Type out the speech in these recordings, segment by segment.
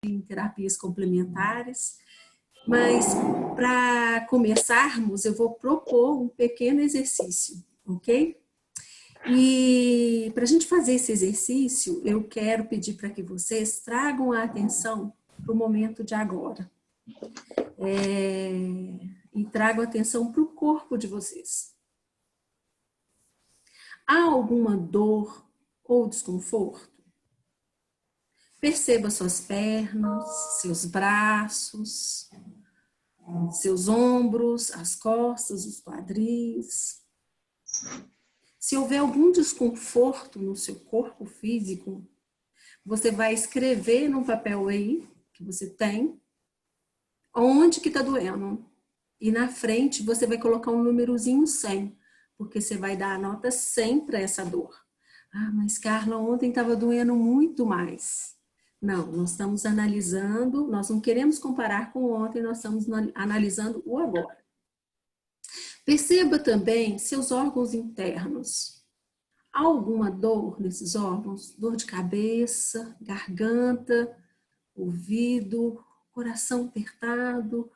em terapias complementares. Mas, para começarmos, eu vou propor um pequeno exercício, ok? E para a gente fazer esse exercício, eu quero pedir para que vocês tragam a atenção para o momento de agora. E tragam atenção para o corpo de vocês. Há alguma dor ou desconforto? Perceba suas pernas, seus braços, seus ombros, as costas, os quadris. Se houver algum desconforto no seu corpo físico, você vai escrever no papel aí, que você tem, onde que está doendo. E na frente você vai colocar um númerozinho 100, porque você vai dar a nota 100 para essa dor. Ah, mas Carla, ontem estava doendo muito mais. Não, nós estamos analisando, nós não queremos comparar com ontem, nós estamos analisando o agora. Perceba também seus órgãos internos. Há alguma dor nesses órgãos? Dor de cabeça, garganta, ouvido, coração apertado,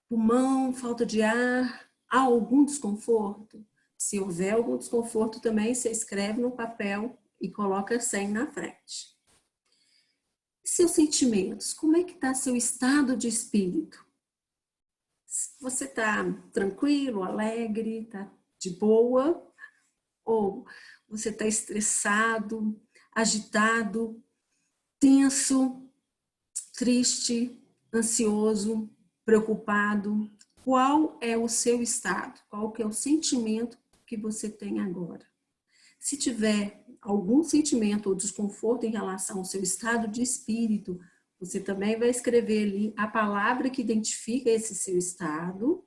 pulmão, falta de ar? Há algum desconforto? Se houver algum desconforto também, você escreve no papel e coloca 100 na frente. Seus sentimentos, como é que está seu estado de espírito? Você está tranquilo, alegre, está de boa? Ou você está estressado, agitado, tenso, triste, ansioso, preocupado? Qual é o seu estado? Qual que é o sentimento que você tem agora? Se tiver algum sentimento ou desconforto em relação ao seu estado de espírito, você também vai escrever ali a palavra que identifica esse seu estado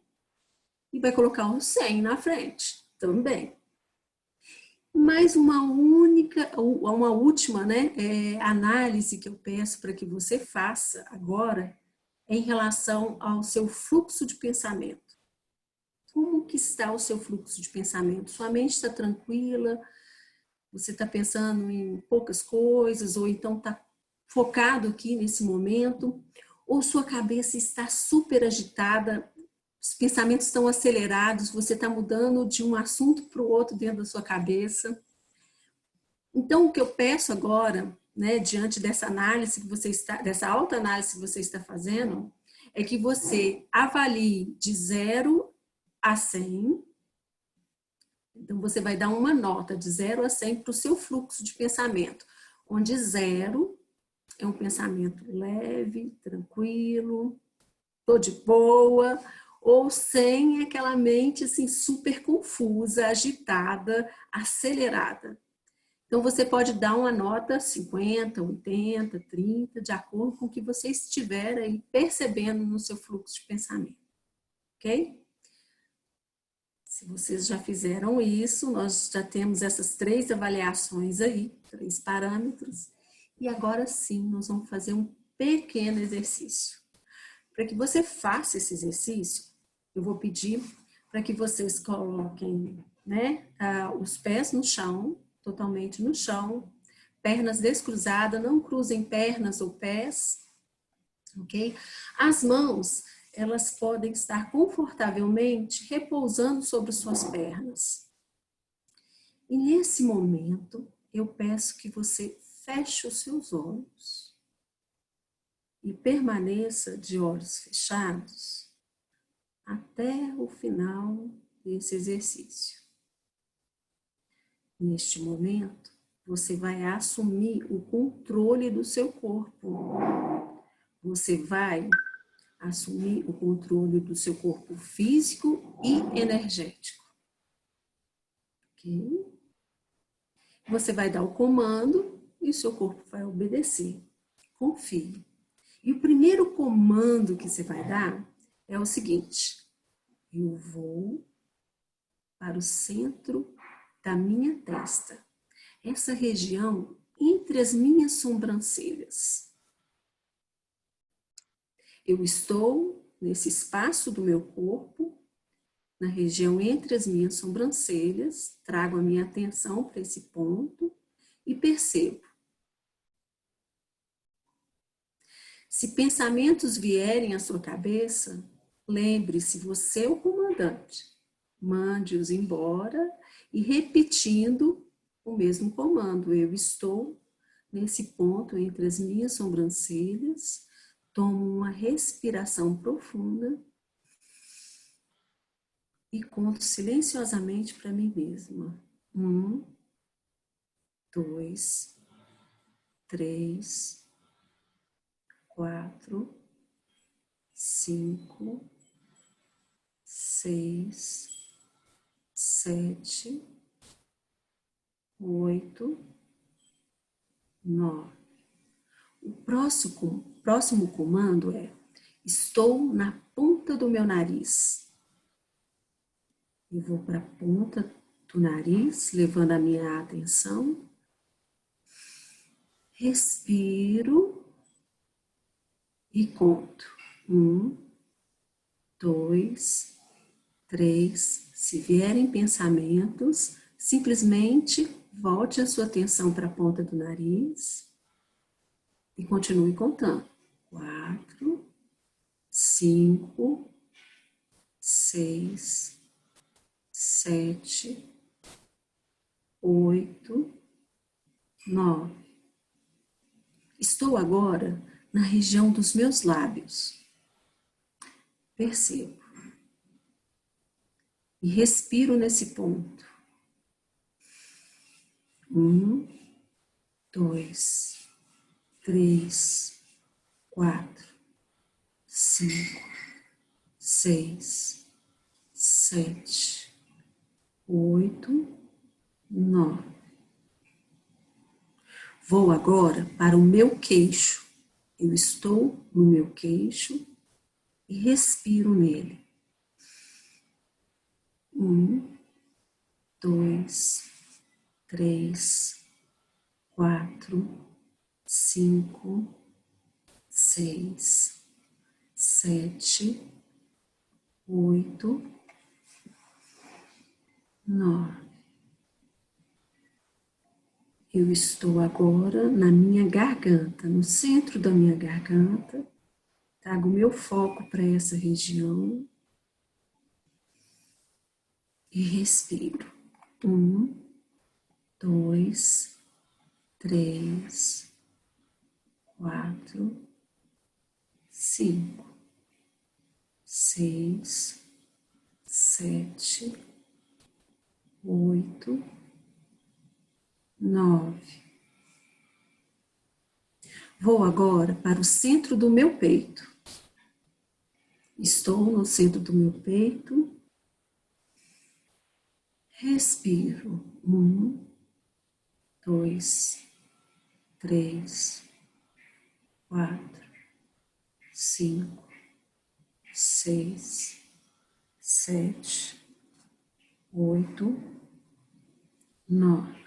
e vai colocar um 100 na frente também. Mais uma última, né, análise que eu peço para que você faça agora em relação ao seu fluxo de pensamento. Como que está o seu fluxo de pensamento? Sua mente está tranquila? Você está pensando em poucas coisas, ou então está focado aqui nesse momento, ou sua cabeça está super agitada, os pensamentos estão acelerados, você está mudando de um assunto para o outro dentro da sua cabeça. Então, o que eu peço agora, né, diante dessa análise que você está, dessa autoanálise que você está fazendo, é que você avalie de 0 a 100. Então, você vai dar uma nota de 0 a 100 para o seu fluxo de pensamento, onde 0 é um pensamento leve, tranquilo, tô de boa, ou 100 é aquela mente assim, super confusa, agitada, acelerada. Então, você pode dar uma nota 50, 80, 30, de acordo com o que você estiver aí percebendo no seu fluxo de pensamento, ok? Se vocês já fizeram isso, nós já temos essas 3 avaliações aí, 3 parâmetros. E agora sim, nós vamos fazer um pequeno exercício. Para que você faça esse exercício, eu vou pedir para que vocês coloquem, né, os pés no chão, totalmente no chão, pernas descruzadas, não cruzem pernas ou pés, ok? As mãos, elas podem estar confortavelmente repousando sobre suas pernas. E nesse momento, eu peço que você feche os seus olhos e permaneça de olhos fechados até o final desse exercício. Neste momento, você vai assumir o controle do seu corpo. Você vai assumir o controle do seu corpo físico e energético. Ok? Você vai dar o comando e o seu corpo vai obedecer. Confie. E o primeiro comando que você vai dar é o seguinte: eu vou para o centro da minha testa, essa região entre as minhas sobrancelhas. Eu estou nesse espaço do meu corpo, na região entre as minhas sobrancelhas, trago a minha atenção para esse ponto e percebo. Se pensamentos vierem à sua cabeça, lembre-se, você é o comandante. Mande-os embora e repetindo o mesmo comando. Eu estou nesse ponto entre as minhas sobrancelhas, tomo uma respiração profunda e conto silenciosamente para mim mesma. 1, 2, 3, 4, 5, 6, 7, 8, 9. O próximo comando é: estou na ponta do meu nariz. Eu vou para a ponta do nariz, levando a minha atenção. Respiro e conto. 1, 2, 3. Se vierem pensamentos, simplesmente volte a sua atenção para a ponta do nariz e continue contando. 4, 5, 6, 7, 8, 9. Estou agora na região dos meus lábios. Percebo. E respiro nesse ponto. 1, 2, 3, 4, 5, 6, 7, 8, 9. Vou agora para o meu queixo. Eu estou no meu queixo e respiro nele. 1, 2, 3, 4, 5, 6, 7, 8, 9. Eu estou agora na minha garganta, no centro da minha garganta. Trago meu foco para essa região e respiro. 1, 2, 3, 4, 5, 6, 7, 8, 9. Vou agora para o centro do meu peito. Estou no centro do meu peito. Respiro. 1, 2, 3, 4, 5, 6, 7, 8, 9.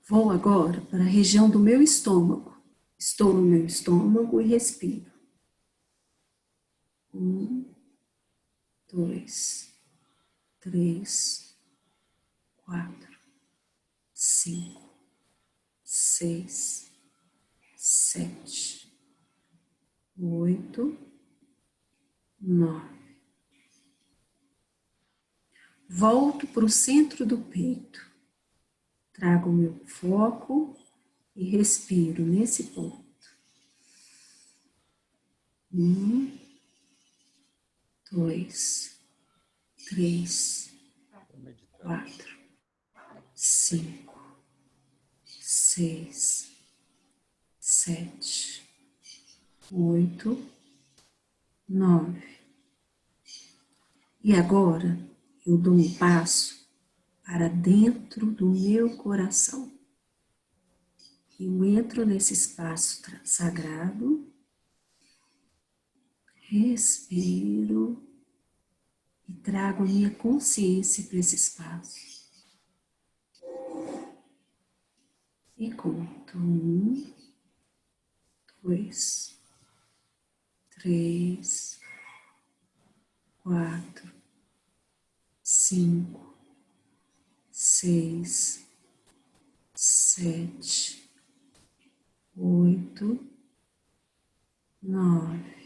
Vou agora para a região do meu estômago. Estou no meu estômago e respiro. 1, 2, 3, 4, 5, 6, 7, 8, 9. Volto para o centro do peito. Trago o meu foco e respiro nesse ponto. 1, 2, 3, 4, 5, 6, 7, 8, 9. E agora eu dou um passo para dentro do meu coração. Eu entro nesse espaço sagrado, respiro e trago a minha consciência para esse espaço. E conto 1, 2, 3, 4, 5, 6, 7, 8, 9.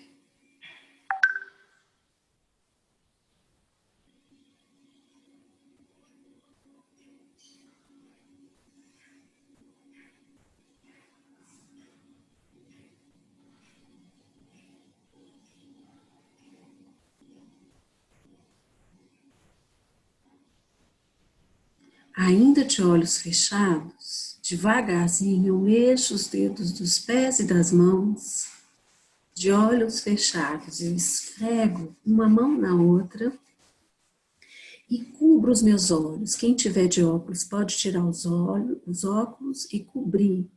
Ainda de olhos fechados, devagarzinho eu mexo os dedos dos pés e das mãos. De olhos fechados, eu esfrego uma mão na outra e cubro os meus olhos. Quem tiver de óculos pode tirar os óculos e cobrir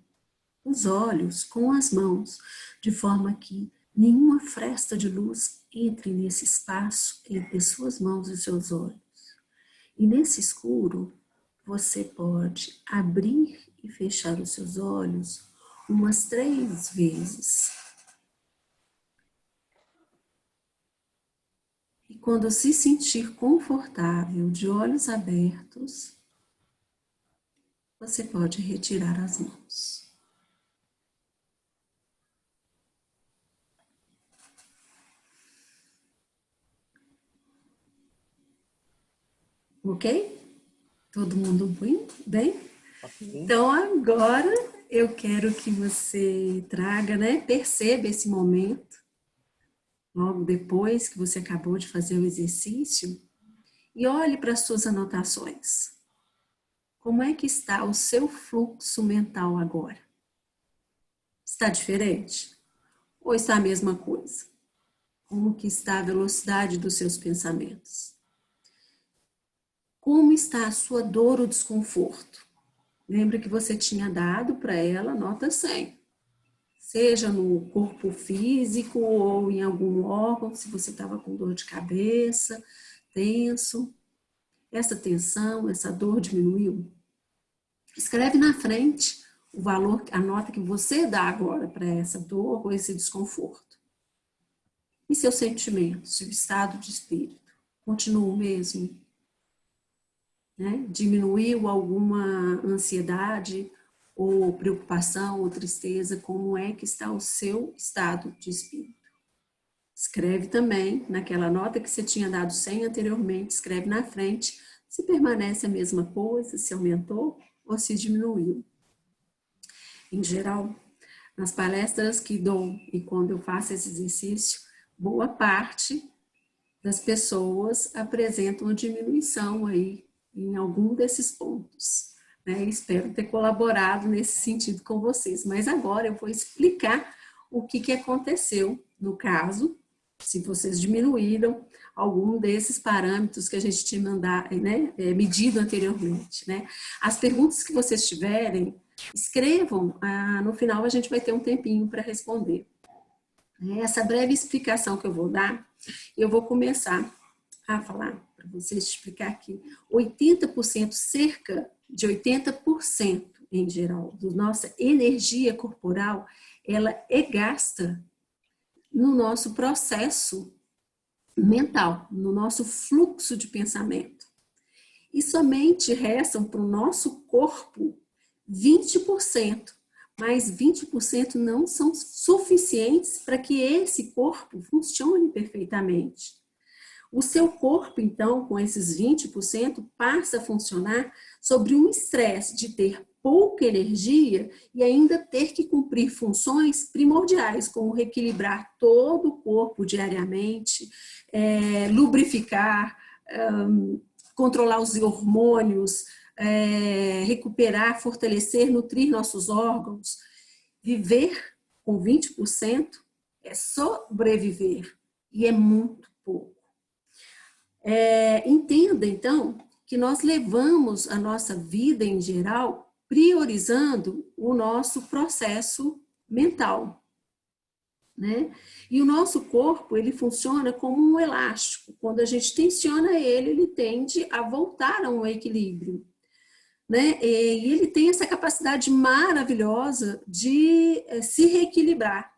os olhos com as mãos, de forma que nenhuma fresta de luz entre nesse espaço entre suas mãos e seus olhos. E nesse escuro, você pode abrir e fechar os seus olhos umas 3 vezes. E quando se sentir confortável, de olhos abertos, você pode retirar as mãos. Ok? Todo mundo bem? Então agora eu quero que você traga, perceba esse momento, logo depois que você acabou de fazer o exercício, e olhe para as suas anotações. Como é que está o seu fluxo mental agora? Está diferente? Ou está a mesma coisa? Como que está a velocidade dos seus pensamentos? Como está a sua dor ou desconforto? Lembra que você tinha dado para ela nota 100. Seja no corpo físico ou em algum órgão, se você estava com dor de cabeça, tenso. Essa tensão, essa dor diminuiu? Escreve na frente o valor, a nota que você dá agora para essa dor ou esse desconforto. E seus sentimentos, seu estado de espírito, continua o mesmo? Diminuiu alguma ansiedade ou preocupação ou tristeza? Como é que está o seu estado de espírito? Escreve também naquela nota que você tinha dado 100 anteriormente, escreve na frente se permanece a mesma coisa, se aumentou ou se diminuiu. Em geral, nas palestras que dou e quando eu faço esse exercício, boa parte das pessoas apresentam uma diminuição aí em algum desses pontos. Espero ter colaborado nesse sentido com vocês. Mas agora eu vou explicar o que aconteceu no caso, se vocês diminuíram algum desses parâmetros que a gente tinha medido anteriormente. As perguntas que vocês tiverem, escrevam, no final a gente vai ter um tempinho para responder. Essa breve explicação que eu vou dar, eu vou começar a falar para vocês, explicar aqui. 80%, cerca de 80% em geral, da nossa energia corporal, ela é gasta no nosso processo mental, no nosso fluxo de pensamento. E somente restam para o nosso corpo 20%, mas 20% não são suficientes para que esse corpo funcione perfeitamente. O seu corpo, então, com esses 20%, passa a funcionar sobre um estresse de ter pouca energia e ainda ter que cumprir funções primordiais, como reequilibrar todo o corpo diariamente, lubrificar, controlar os hormônios, recuperar, fortalecer, nutrir nossos órgãos. Viver com 20% é sobreviver e é muito pouco. Entenda, então, que nós levamos a nossa vida em geral priorizando o nosso processo mental. E o nosso corpo, ele funciona como um elástico. Quando a gente tensiona ele, ele tende a voltar a um equilíbrio. E ele tem essa capacidade maravilhosa de se reequilibrar.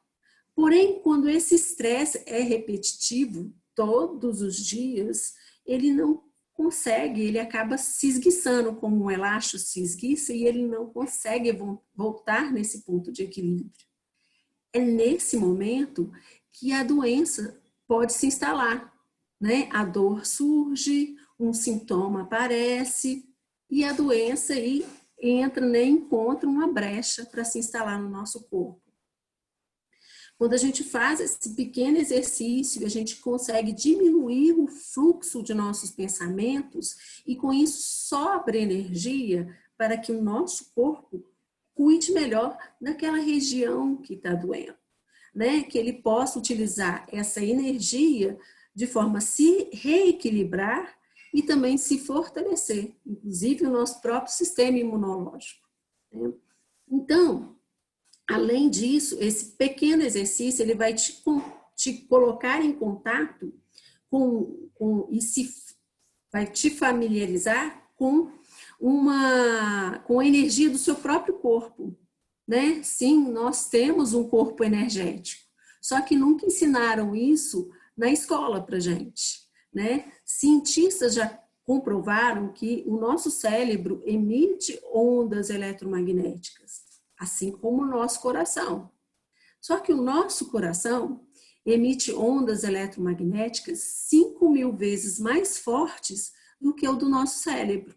Porém, quando esse estresse é repetitivo, todos os dias, ele não consegue, ele acaba se esguiçando, como um elástico se esguiça, e ele não consegue voltar nesse ponto de equilíbrio. É nesse momento que a doença pode se instalar, né? A dor surge, um sintoma aparece, e a doença aí entra, né, encontra uma brecha para se instalar no nosso corpo. Quando a gente faz esse pequeno exercício, a gente consegue diminuir o fluxo de nossos pensamentos e com isso sobra energia para que o nosso corpo cuide melhor daquela região que está doendo, né? Que ele possa utilizar essa energia de forma a se reequilibrar e também se fortalecer, inclusive o nosso próprio sistema imunológico, né? Então, além disso, esse pequeno exercício ele vai te colocar em contato vai te familiarizar com a energia do seu próprio corpo, né? Sim, nós temos um corpo energético, só que nunca ensinaram isso na escola para gente, né? Cientistas já comprovaram que o nosso cérebro emite ondas eletromagnéticas, assim como o nosso coração. Só que o nosso coração emite ondas eletromagnéticas 5.000 vezes mais fortes do que o do nosso cérebro.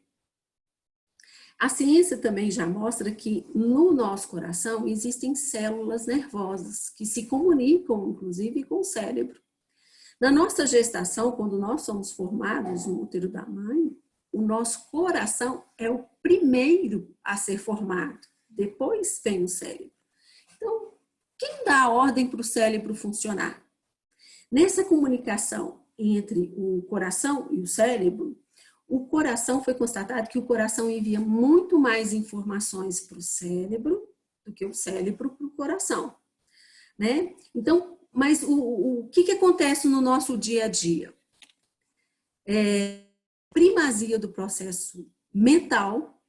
A ciência também já mostra que no nosso coração existem células nervosas que se comunicam, inclusive, com o cérebro. Na nossa gestação, quando nós somos formados no útero da mãe, o nosso coração é o primeiro a ser formado. Depois vem o cérebro. Então, quem dá a ordem para o cérebro funcionar? Nessa comunicação entre o coração e o cérebro, o coração foi constatado que o coração envia muito mais informações para o cérebro do que o cérebro para o coração, né? Então, mas o que acontece no nosso dia a dia? Primazia do processo mental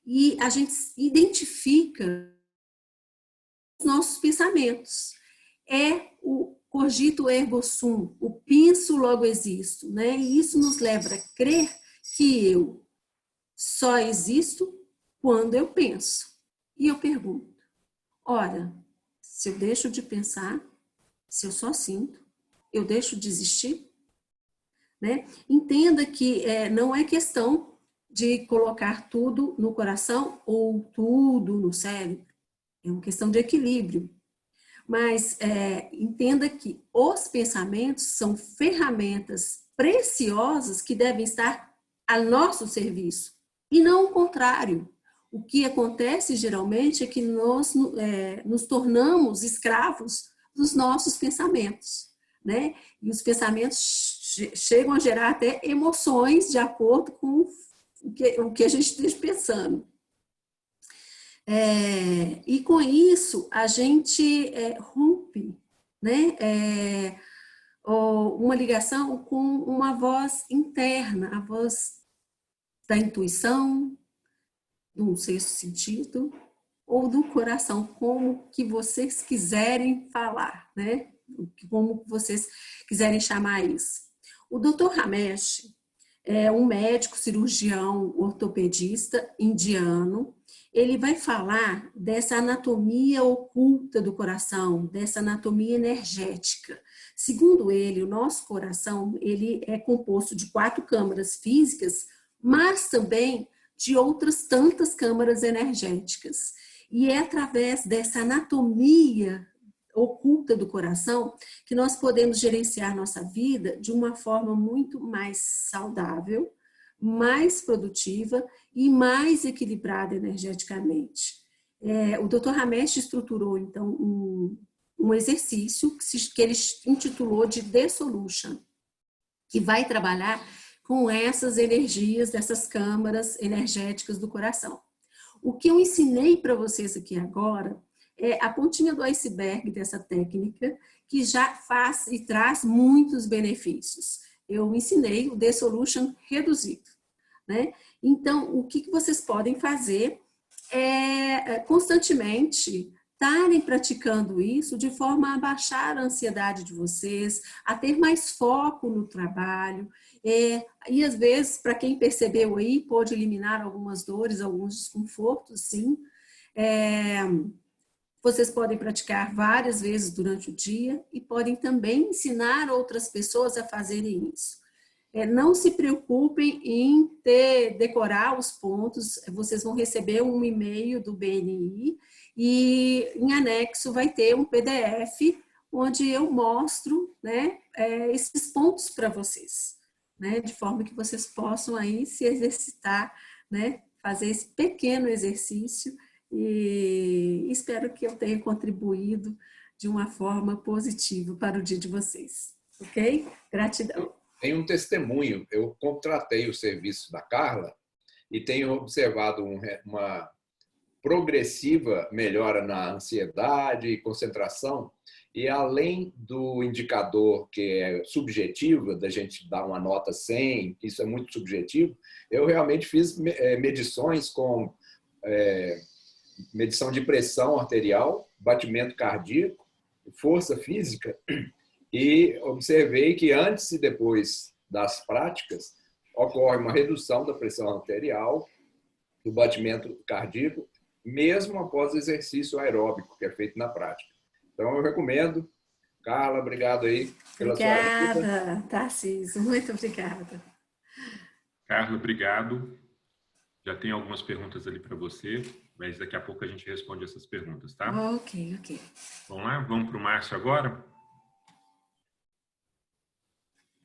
e a gente identifica os nossos pensamentos. É o cogito ergo sum, o penso logo existo, né? E isso nos leva a crer que eu só existo quando eu penso. E eu pergunto, ora, se eu deixo de pensar, se eu só sinto, eu deixo de existir? Né? Entenda que não é questão de colocar tudo no coração ou tudo no cérebro. É uma questão de equilíbrio. Mas entenda que os pensamentos são ferramentas preciosas que devem estar a nosso serviço. E não o contrário. O que acontece geralmente é que nós nos tornamos escravos dos nossos pensamentos, né? E os pensamentos chegam a gerar até emoções de acordo com o que a gente esteja pensando. E com isso, a gente rompe, né? Uma ligação com uma voz interna, a voz da intuição, do sexto sentido, ou do coração, como que vocês quiserem falar, né? Como vocês quiserem chamar isso. O Dr. Ramesh é um médico cirurgião ortopedista indiano. Ele vai falar dessa anatomia oculta do coração, dessa anatomia energética. Segundo ele, o nosso coração ele é composto de 4 câmaras físicas, mas também de outras tantas câmaras energéticas. E é através dessa anatomia oculta do coração que nós podemos gerenciar nossa vida de uma forma muito mais saudável, mais produtiva e mais equilibrada energeticamente. O Dr. Ramesh estruturou, então, um exercício que ele intitulou de The Solution, que vai trabalhar com essas energias dessas câmaras energéticas do coração. O que eu ensinei para vocês aqui agora é a pontinha do iceberg dessa técnica, que já faz e traz muitos benefícios. Eu ensinei o The Solution reduzido, né? Então, o que vocês podem fazer é constantemente estarem praticando isso de forma a baixar a ansiedade de vocês, a ter mais foco no trabalho. E às vezes, para quem percebeu aí, pode eliminar algumas dores, alguns desconfortos, sim. Vocês podem praticar várias vezes durante o dia e podem também ensinar outras pessoas a fazerem isso. Não se preocupem em decorar os pontos, vocês vão receber um e-mail do BNI e em anexo vai ter um PDF onde eu mostro, né, esses pontos para vocês, né, de forma que vocês possam aí se exercitar, né, fazer esse pequeno exercício e espero que eu tenha contribuído de uma forma positiva para o dia de vocês, ok? Gratidão. Tem um testemunho, eu contratei o serviço da Carla e tenho observado uma progressiva melhora na ansiedade e concentração, e além do indicador que é subjetivo, da gente dar uma nota 100, isso é muito subjetivo, eu realmente fiz medições com medição de pressão arterial, batimento cardíaco, força física, e observei que antes e depois das práticas ocorre uma redução da pressão arterial, do batimento cardíaco, mesmo após o exercício aeróbico que é feito na prática. Então, eu recomendo. Carla, obrigado aí pela sua ajuda. Obrigada, Tarcísio, muito obrigada. Carla, obrigado. Já tem algumas perguntas ali para você, mas daqui a pouco a gente responde essas perguntas, tá? Ok. Vamos lá? Vamos para o Márcio agora?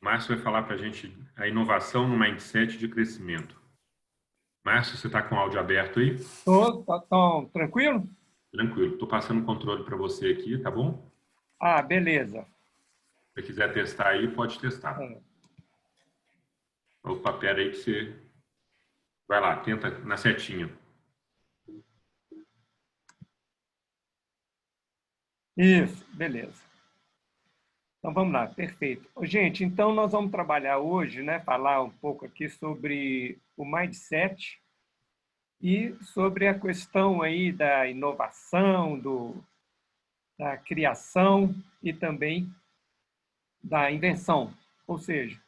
O Márcio vai falar para a gente a inovação no mindset de crescimento. Márcio, você está com o áudio aberto aí? Estou, tá tranquilo? Tranquilo. Estou passando o controle para você aqui, tá bom? Ah, beleza. Se você quiser testar aí, pode testar. Opa, pera aí que você... Vai lá, tenta na setinha. Isso, beleza. Então, vamos lá, perfeito. Gente, então nós vamos trabalhar hoje, né, falar um pouco aqui sobre o mindset e sobre a questão aí da inovação, da criação e também da invenção. Ou seja,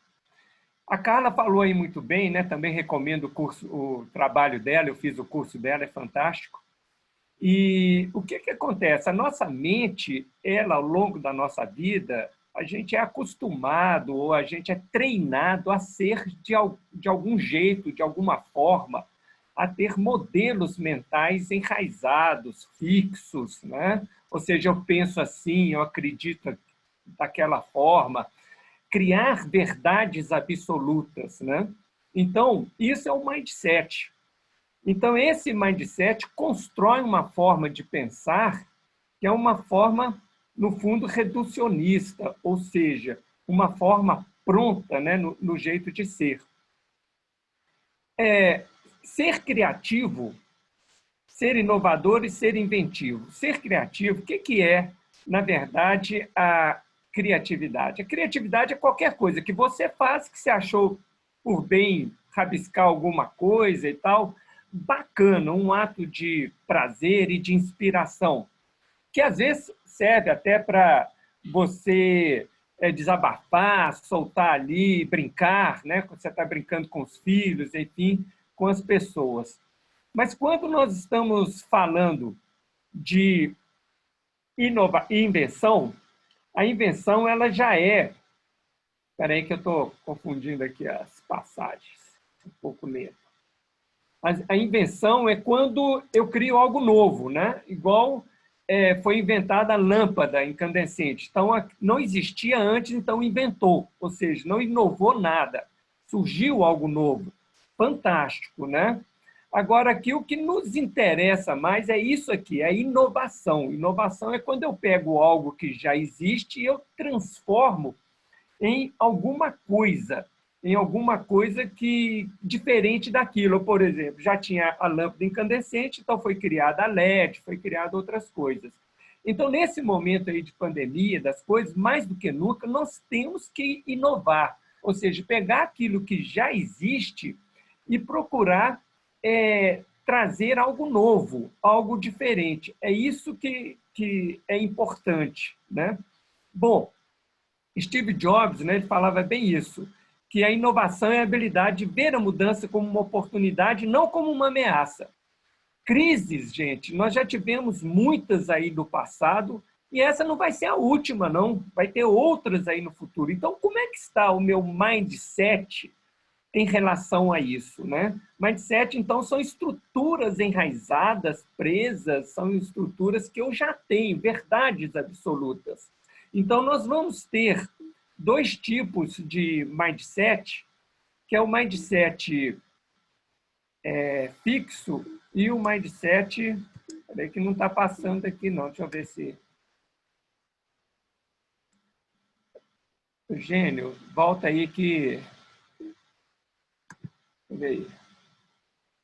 a Carla falou aí muito bem, né? Também recomendo o trabalho dela, eu fiz o curso dela, é fantástico. E o que acontece? A nossa mente, ela, ao longo da nossa vida, a gente é acostumado ou a gente é treinado a ser de algum jeito, de alguma forma, a ter modelos mentais enraizados, fixos, né? Ou seja, eu penso assim, eu acredito daquela forma, criar verdades absolutas, né? Então, isso é o mindset. Então, esse mindset constrói uma forma de pensar que é uma forma, no fundo, reducionista, ou seja, uma forma pronta, né, no jeito de ser. Ser criativo, ser inovador e ser inventivo. Ser criativo, o que é, na verdade, a criatividade? A criatividade é qualquer coisa que você faz, que você achou por bem rabiscar alguma coisa e tal, bacana, um ato de prazer e de inspiração, que às vezes serve até para você desabafar, soltar ali, brincar, né? Quando você está brincando com os filhos, enfim, com as pessoas. Mas quando nós estamos falando de invenção, a invenção ela já é... Espera aí que eu estou confundindo aqui as passagens, um pouco lento. A invenção é quando eu crio algo novo, né? Igual foi inventada a lâmpada incandescente. Então, não existia antes, então inventou. Ou seja, não inovou nada. Surgiu algo novo. Fantástico, né? Agora, aqui o que nos interessa mais é isso aqui, é a inovação. Inovação é quando eu pego algo que já existe e eu transformo em alguma coisa que diferente daquilo. Por exemplo, já tinha a lâmpada incandescente, então foi criada a LED, foi criada outras coisas. Então, nesse momento aí de pandemia, das coisas, mais do que nunca, nós temos que inovar, ou seja, pegar aquilo que já existe e procurar trazer algo novo, algo diferente. É isso que é importante, né? Bom, Steve Jobs, né, ele falava bem isso, que a inovação é a habilidade de ver a mudança como uma oportunidade, não como uma ameaça. Crises, gente, nós já tivemos muitas aí no passado e essa não vai ser a última, não. Vai ter outras aí no futuro. Então, como é que está o meu mindset em relação a isso, né? Mindset, então, são estruturas enraizadas, presas, são estruturas que eu já tenho, verdades absolutas. Então, nós vamos ter dois tipos de mindset, que é o mindset fixo e o mindset... Peraí que não está passando aqui, não. Deixa eu ver se... Eugênio, volta aí que... Deixa eu ver aí.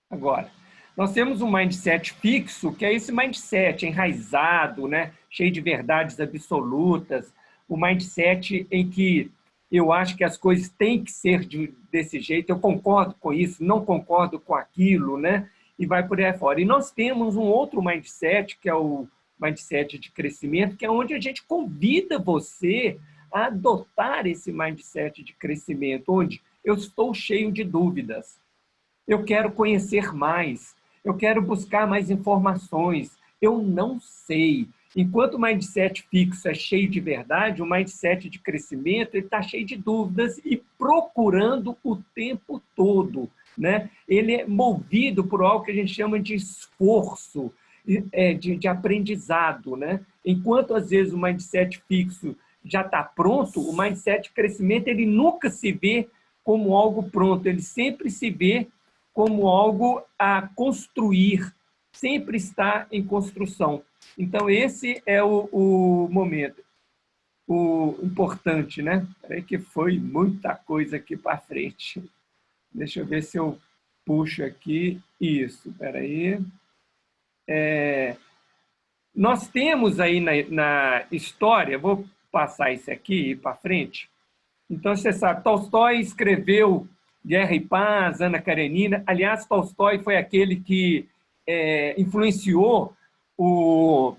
Agora, nós temos um mindset fixo, que é esse mindset enraizado, né? Cheio de verdades absolutas, o mindset em que eu acho que as coisas têm que ser desse jeito, eu concordo com isso, não concordo com aquilo, né? E vai por aí fora. E nós temos um outro mindset, que é o mindset de crescimento, que é onde a gente convida você a adotar esse mindset de crescimento, onde eu estou cheio de dúvidas, eu quero conhecer mais, eu quero buscar mais informações, eu não sei. Enquanto o mindset fixo é cheio de verdade, o mindset de crescimento está cheio de dúvidas e procurando o tempo todo, né? Ele é movido por algo que a gente chama de esforço, de aprendizado, né? Enquanto, às vezes, o mindset fixo já está pronto, o mindset de crescimento ele nunca se vê como algo pronto, ele sempre se vê como algo a construir, sempre está em construção. Então, esse é o momento, o importante, né? Peraí que foi muita coisa aqui para frente. Deixa eu ver se eu puxo aqui. Isso, peraí. Nós temos aí na história, vou passar isso aqui para frente. Então, você sabe, Tolstói escreveu Guerra e Paz, Ana Karenina. Aliás, Tolstói foi aquele que influenciou o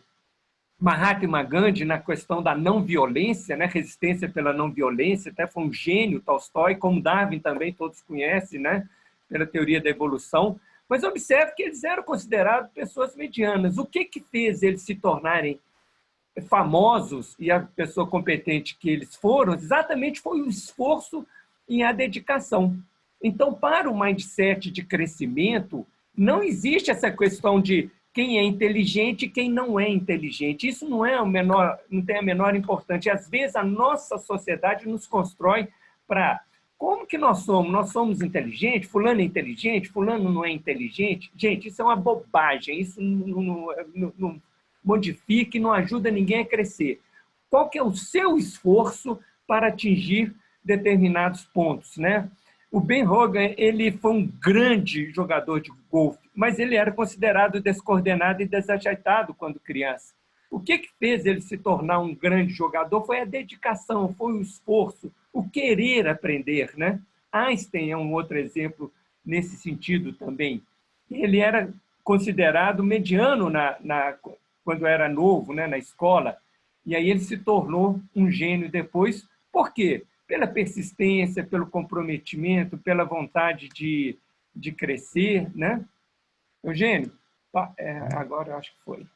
Mahatma Gandhi na questão da não violência, né? Resistência pela não violência. Até foi um gênio, Tolstói, como Darwin também, todos conhecem, né? Pela teoria da evolução. Mas observe que eles eram considerados pessoas medianas. O que fez eles se tornarem famosos e a pessoa competente que eles foram, exatamente foi o esforço e a dedicação. Então, para o mindset de crescimento, não existe essa questão de quem é inteligente e quem não é inteligente. Isso não tem a menor importância. Às vezes, a nossa sociedade nos constrói para... Como que nós somos? Nós somos inteligentes? Fulano é inteligente? Fulano não é inteligente? Gente, isso é uma bobagem. Isso não modifica e não ajuda ninguém a crescer. Qual que é o seu esforço para atingir determinados pontos, né? O Ben Hogan, ele foi um grande jogador de golfe, mas ele era considerado descoordenado e desajeitado quando criança. O que fez ele se tornar um grande jogador foi a dedicação, foi o esforço, o querer aprender, né? Einstein é um outro exemplo nesse sentido também. Ele era considerado mediano quando era novo, né, na escola, e aí ele se tornou um gênio depois. Por quê? Pela persistência, pelo comprometimento, pela vontade de crescer, né? Eugênio, agora eu acho que foi.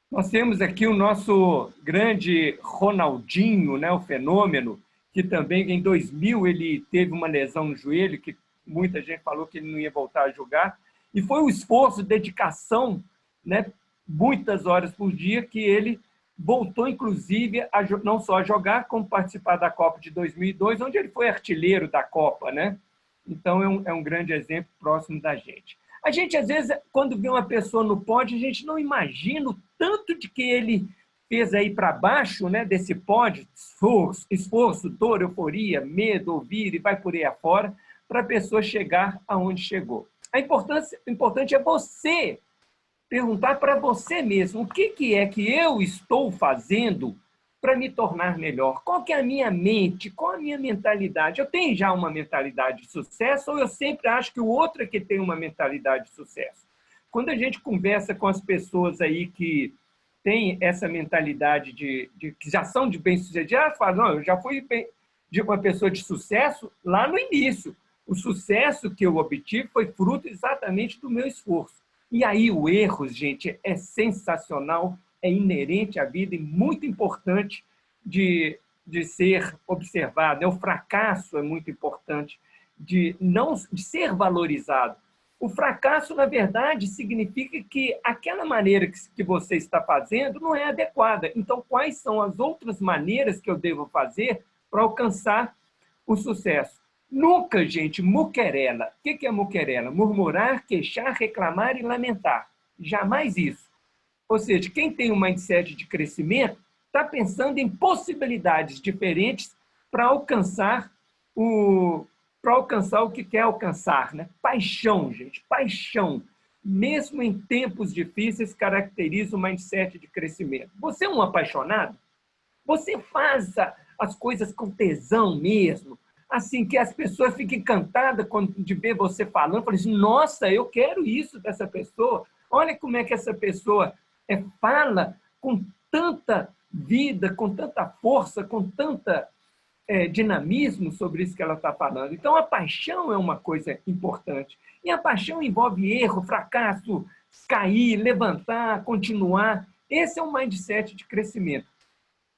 Nós temos aqui o nosso grande Ronaldinho, né, o fenômeno, que também em 2000 ele teve uma lesão no joelho, que muita gente falou que ele não ia voltar a jogar, e foi o esforço, dedicação, né, muitas horas por dia, que ele voltou, inclusive, não só a jogar, como participar da Copa de 2002, onde ele foi artilheiro da Copa, né? Então, é um grande exemplo próximo da gente. A gente, às vezes, quando vê uma pessoa no pódio, a gente não imagina o tanto de que ele fez aí para baixo, né, desse pódio, esforço, dor, euforia, medo, ouvir, e vai por aí afora, para a pessoa chegar aonde chegou. A importante é você perguntar para você mesmo o que é que eu estou fazendo para me tornar melhor. Qual que é a minha mente? Qual a minha mentalidade? Eu tenho já uma mentalidade de sucesso ou eu sempre acho que o outro é que tem uma mentalidade de sucesso? quando a gente conversa com as pessoas aí que têm essa mentalidade que já são de bem-sucedido, elas falam, não, eu já fui de uma pessoa de sucesso lá no início. O sucesso que eu obtive foi fruto exatamente do meu esforço. E aí o erro, gente, é sensacional, é inerente à vida e muito importante de ser observado. O fracasso é muito importante de ser valorizado. O fracasso, na verdade, significa que aquela maneira que você está fazendo não é adequada. Então, quais são as outras maneiras que eu devo fazer para alcançar o sucesso? Nunca, gente, muquerela. O que é muquerela? Murmurar, queixar, reclamar e lamentar. Jamais isso. Ou seja, quem tem um mindset de crescimento está pensando em possibilidades diferentes para alcançar o que quer alcançar, né? Paixão, gente, paixão. Mesmo em tempos difíceis, caracteriza o mindset de crescimento. Você é um apaixonado? Você faz as coisas com tesão mesmo, assim, que as pessoas fiquem encantadas de ver você falando, falam assim, nossa, eu quero isso dessa pessoa, olha como é que essa pessoa fala com tanta vida, com tanta força, com tanta dinamismo sobre isso que ela está falando. Então, a paixão é uma coisa importante. E a paixão envolve erro, fracasso, cair, levantar, continuar. Esse é um mindset de crescimento.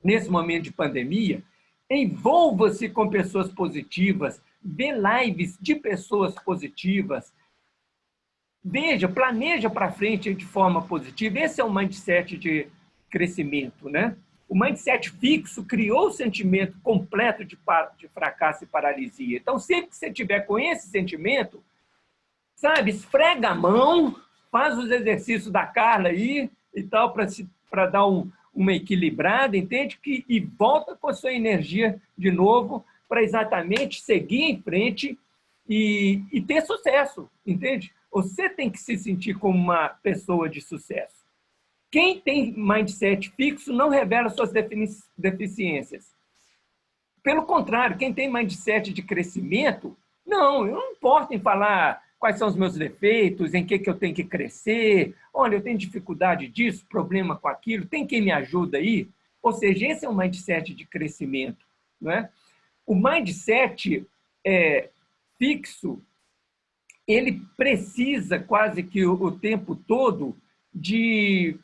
Nesse momento de pandemia, envolva-se com pessoas positivas, vê lives de pessoas positivas, veja, planeja para frente de forma positiva. Esse é o mindset de crescimento, né? O mindset fixo criou o sentimento completo de fracasso e paralisia. Então, sempre que você tiver com esse sentimento, sabe, esfrega a mão, faz os exercícios da Carla aí e tal, para dar uma equilibrada, entende? E volta com a sua energia de novo para exatamente seguir em frente e ter sucesso, entende? Você tem que se sentir como uma pessoa de sucesso. Quem tem mindset fixo não revela suas deficiências. Pelo contrário, quem tem mindset de crescimento, não, eu não importo em falar quais são os meus defeitos, em que eu tenho que crescer, olha, eu tenho dificuldade disso, problema com aquilo, tem quem me ajuda aí? Ou seja, esse é um mindset de crescimento. Não é? O mindset fixo, ele precisa quase que o tempo todo de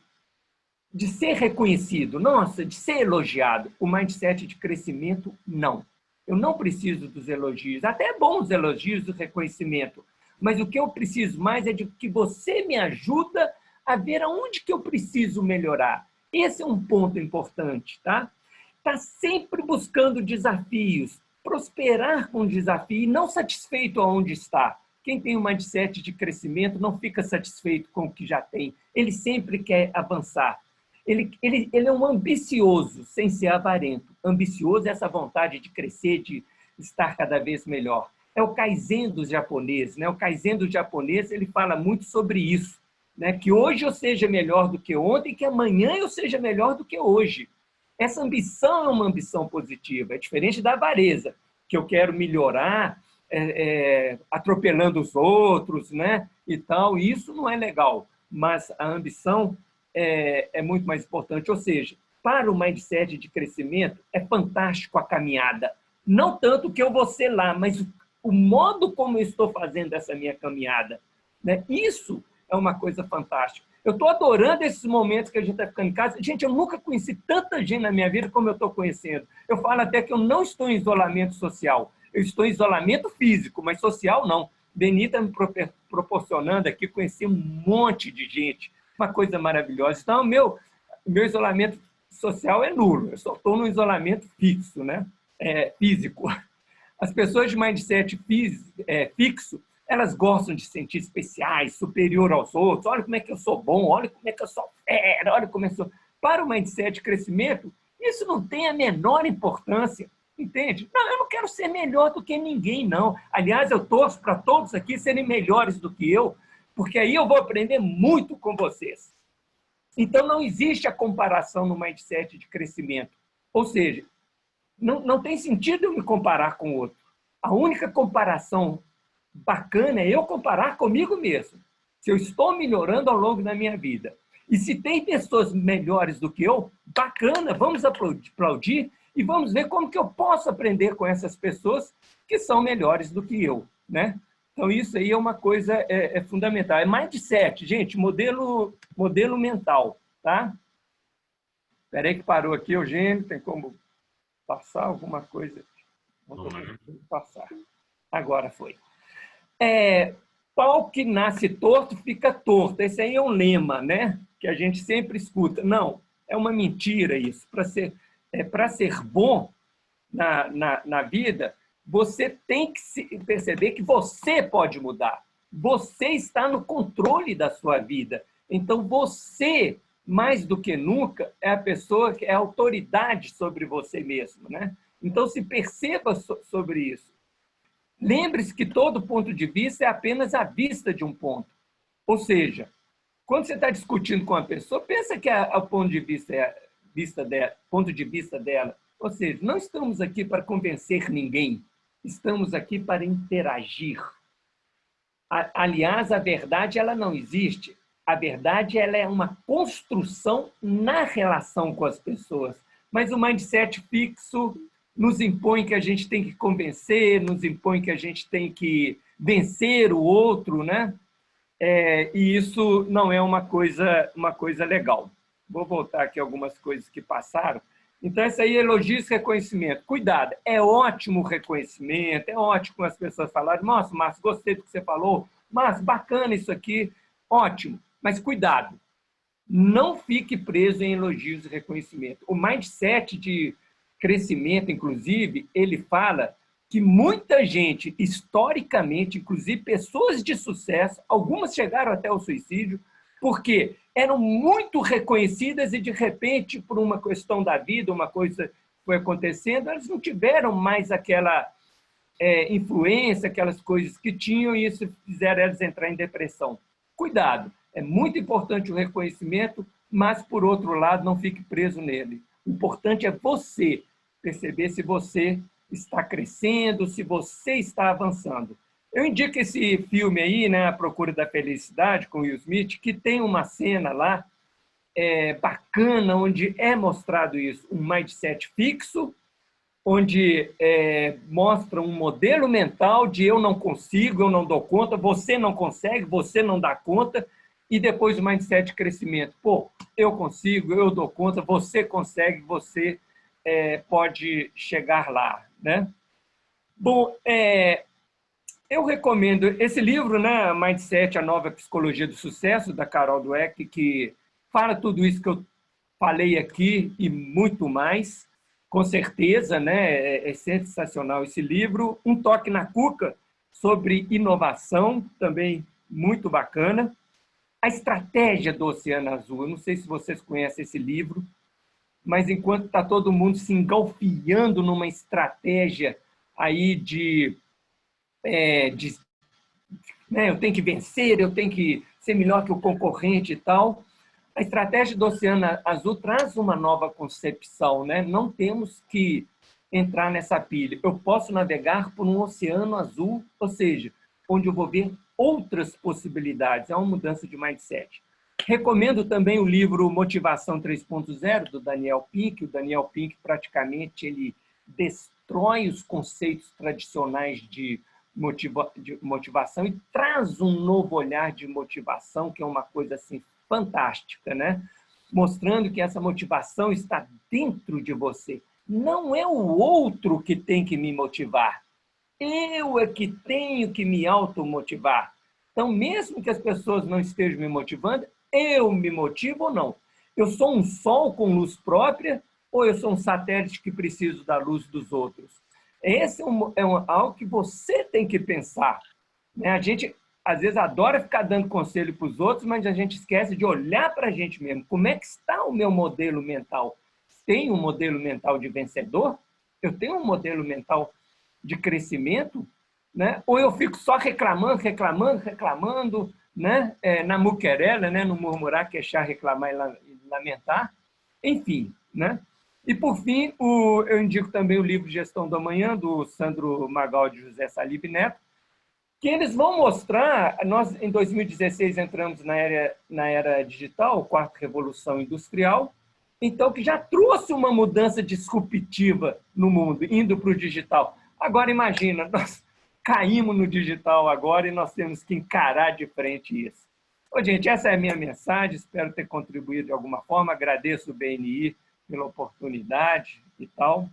ser reconhecido, nossa, de ser elogiado. O mindset de crescimento, não. Eu não preciso dos elogios. Até é bom os elogios, o reconhecimento. Mas o que eu preciso mais é de que você me ajuda a ver aonde que eu preciso melhorar. Esse é um ponto importante, tá? Está sempre buscando desafios, prosperar com o desafio e não satisfeito aonde está. Quem tem um mindset de crescimento não fica satisfeito com o que já tem. Ele sempre quer avançar. Ele é um ambicioso, sem ser avarento. Ambicioso é essa vontade de crescer, de estar cada vez melhor. É o Kaizen dos japoneses, né? O Kaizen dos japoneses, ele fala muito sobre isso, né? Que hoje eu seja melhor do que ontem, que amanhã eu seja melhor do que hoje. Essa ambição é uma ambição positiva, é diferente da avareza, que eu quero melhorar, atropelando os outros, né? E tal. Isso não é legal, mas a ambição é muito mais importante. Ou seja, para o mindset de crescimento, é fantástico a caminhada. Não tanto que eu vou ser lá, mas o modo como eu estou fazendo essa minha caminhada, né? Isso é uma coisa fantástica. Eu estou adorando esses momentos que a gente está ficando em casa. Gente, eu nunca conheci tanta gente na minha vida como eu estou conhecendo. Eu falo até que eu não estou em isolamento social. Eu estou em isolamento físico, mas social não. Benita me proporcionando aqui, conheci um monte de gente. Uma coisa maravilhosa. Então, meu isolamento social é nulo. Eu só estou no isolamento fixo, né? Físico. As pessoas de mindset fixo, elas gostam de se sentir especiais, superior aos outros. Olha como é que eu sou bom, olha como é que eu sou fera, olha como eu sou... Para o mindset de crescimento, isso não tem a menor importância, entende? Não, eu não quero ser melhor do que ninguém, não. Aliás, eu torço para todos aqui serem melhores do que eu, porque aí eu vou aprender muito com vocês. Então, não existe a comparação no mindset de crescimento. Ou seja, não tem sentido eu me comparar com o outro. A única comparação bacana é eu comparar comigo mesmo. se eu estou melhorando ao longo da minha vida. E se tem pessoas melhores do que eu, bacana, vamos aplaudir e vamos ver como que eu posso aprender com essas pessoas que são melhores do que eu, né? Então, isso aí é uma coisa fundamental. É mindset, gente, modelo mental, tá? Espera aí que parou aqui, Eugênio, tem como passar alguma coisa? Vamos passar. Agora foi. Pau que nasce torto, fica torto. Esse aí é um lema, né? Que a gente sempre escuta. Não, é uma mentira isso. Para ser bom na vida, você tem que perceber que você pode mudar. Você está no controle da sua vida. Então, você, mais do que nunca, é a pessoa que é a autoridade sobre você mesmo, né? Então, se perceba sobre isso. Lembre-se que todo ponto de vista é apenas a vista de um ponto. Ou seja, quando você está discutindo com uma pessoa, pensa que o ponto de vista é ponto de vista dela. Ou seja, não estamos aqui para convencer ninguém, estamos aqui para interagir. Aliás, a verdade ela não existe. A verdade ela é uma construção na relação com as pessoas. Mas o mindset fixo nos impõe que a gente tem que convencer, nos impõe que a gente tem que vencer o outro, né? E isso não é uma coisa legal. Vou voltar aqui algumas coisas que passaram. Então, essa aí, elogios e reconhecimento. Cuidado, é ótimo o reconhecimento, é ótimo as pessoas falarem, nossa, Márcio, gostei do que você falou, Márcio, bacana isso aqui, ótimo. Mas cuidado, não fique preso em elogios e reconhecimento. O mindset de crescimento, inclusive, ele fala que muita gente, historicamente, inclusive pessoas de sucesso, algumas chegaram até o suicídio, porque eram muito reconhecidas e, de repente, por uma questão da vida, uma coisa foi acontecendo, elas não tiveram mais aquela influência, aquelas coisas que tinham, e isso fizeram elas entrar em depressão. Cuidado, é muito importante o reconhecimento, mas, por outro lado, não fique preso nele. O importante é você perceber se você está crescendo, se você está avançando. Eu indico esse filme aí, né, A Procura da Felicidade, com Will Smith, que tem uma cena lá bacana, onde é mostrado isso, um mindset fixo, onde mostra um modelo mental de eu não consigo, eu não dou conta, você não consegue, você não dá conta, e depois o mindset de crescimento. Pô, eu consigo, eu dou conta, você consegue, você pode chegar lá, né? Bom, eu recomendo esse livro, né, Mindset, a Nova Psicologia do Sucesso, da Carol Dweck, que fala tudo isso que eu falei aqui e muito mais, com certeza, né? É sensacional esse livro. Um Toque na Cuca, sobre inovação, também muito bacana. A Estratégia do Oceano Azul, eu não sei se vocês conhecem esse livro, mas enquanto está todo mundo se engalfinhando numa estratégia aí né, eu tenho que vencer, eu tenho que ser melhor que o concorrente e tal, a Estratégia do Oceano Azul traz uma nova concepção, né? Não temos que entrar nessa pilha. Eu posso navegar por um oceano azul, ou seja, onde eu vou ver outras possibilidades. É uma mudança de mindset. Recomendo também o livro Motivação 3.0, do Daniel Pink. O Daniel Pink, praticamente, ele destrói os conceitos tradicionais de motivação e traz um novo olhar de motivação, que é uma coisa assim fantástica, né? Mostrando que essa motivação está dentro de você. Não é o outro que tem que me motivar. Eu é que tenho que me automotivar. Então, mesmo que as pessoas não estejam me motivando, eu me motivo ou não? Eu sou um sol com luz própria ou eu sou um satélite que preciso da luz dos outros? Esse é algo que você tem que pensar, né? A gente, às vezes, adora ficar dando conselho para os outros, mas a gente esquece de olhar para a gente mesmo. Como é que está o meu modelo mental? Tenho um modelo mental de vencedor? Eu tenho um modelo mental de crescimento? Né? Ou eu fico só reclamando, né? Na muquerela, né? No murmurar, queixar, reclamar e lamentar. Enfim, né? E, por fim, eu indico também o livro Gestão do Amanhã, do Sandro Magaldi e José Salib Neto, que eles vão mostrar. Nós, em 2016, entramos na era digital, quarta revolução industrial, então, que já trouxe uma mudança disruptiva no mundo, indo para o digital. Agora, imagina, nós caímos no digital agora e nós temos que encarar de frente isso. Ô, gente, essa é a minha mensagem, espero ter contribuído de alguma forma, agradeço o BNI pela oportunidade e tal.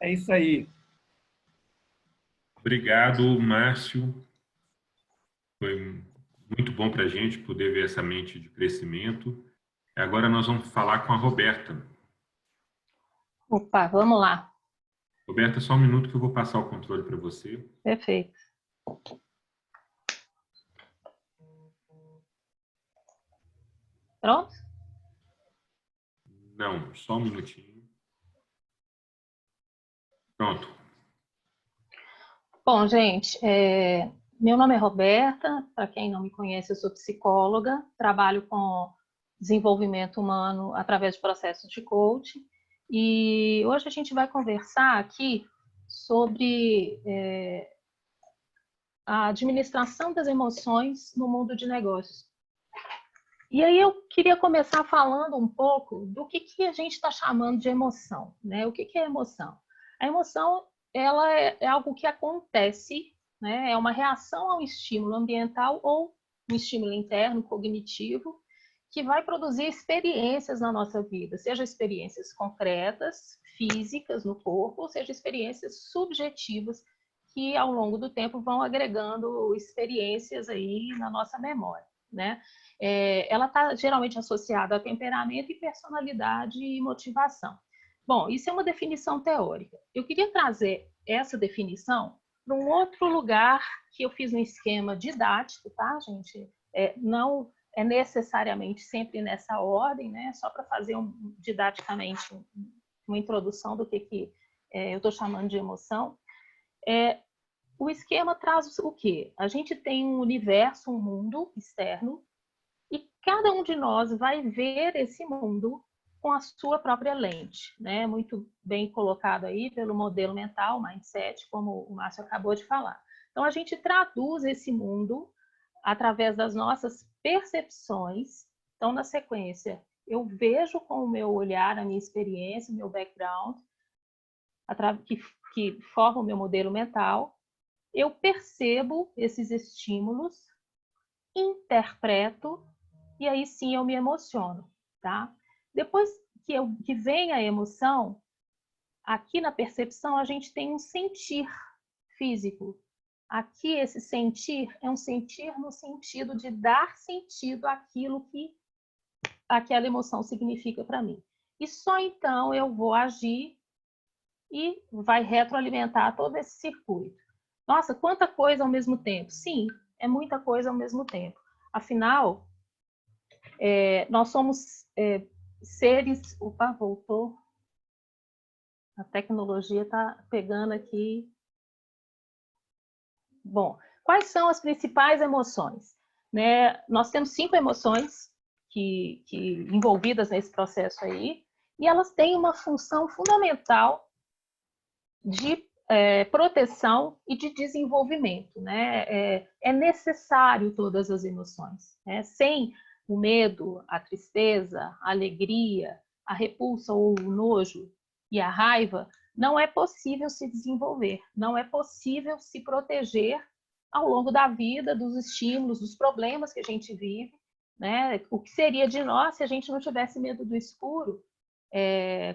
É isso aí. Obrigado, Márcio. Foi muito bom para a gente poder ver essa mente de crescimento. Agora nós vamos falar com a Roberta. Opa, vamos lá. Roberta, só um minuto que eu vou passar o controle para você. Perfeito. Pronto? Não, só um minutinho. Pronto. Bom, gente, meu nome é Roberta, para quem não me conhece, eu sou psicóloga, trabalho com desenvolvimento humano através de processos de coaching, e hoje a gente vai conversar aqui sobre a administração das emoções no mundo de negócios. E aí eu queria começar falando um pouco do que a gente está chamando de emoção, né? O que é emoção? A emoção, ela é algo que acontece, né? É uma reação a um estímulo ambiental ou um estímulo interno, cognitivo, que vai produzir experiências na nossa vida, seja experiências concretas, físicas no corpo, ou seja experiências subjetivas que ao longo do tempo vão agregando experiências aí na nossa memória, né? Ela está geralmente associada a temperamento e personalidade e motivação. Bom, isso é uma definição teórica. Eu queria trazer essa definição para um outro lugar que eu fiz um esquema didático, tá, gente? Não é necessariamente sempre nessa ordem, né? Só para fazer didaticamente uma introdução do que eu estou chamando de emoção. O esquema traz o quê? A gente tem um universo, um mundo externo, e cada um de nós vai ver esse mundo com a sua própria lente, né? Muito bem colocado aí pelo modelo mental, mindset, como o Márcio acabou de falar. Então, a gente traduz esse mundo através das nossas percepções. Então, na sequência, eu vejo com o meu olhar, a minha experiência, o meu background, que forma o meu modelo mental. Eu percebo esses estímulos, interpreto, e aí sim eu me emociono, tá? Depois que vem a emoção, aqui na percepção a gente tem um sentir físico. Aqui esse sentir é um sentir no sentido de dar sentido àquilo que aquela emoção significa para mim. E só então eu vou agir e vai retroalimentar todo esse circuito. Nossa, quanta coisa ao mesmo tempo. Sim, é muita coisa ao mesmo tempo. Afinal, nós somos seres... Opa, voltou. A tecnologia está pegando aqui. Bom, quais são as principais emoções? Né? Nós temos 5 emoções que envolvidas nesse processo aí, e elas têm uma função fundamental de proteção e de desenvolvimento, né? É necessário todas as emoções, né? Sem o medo, a tristeza, a alegria, a repulsa ou o nojo e a raiva, não é possível se desenvolver, não é possível se proteger ao longo da vida, dos estímulos, dos problemas que a gente vive, né? O que seria de nós se a gente não tivesse medo do escuro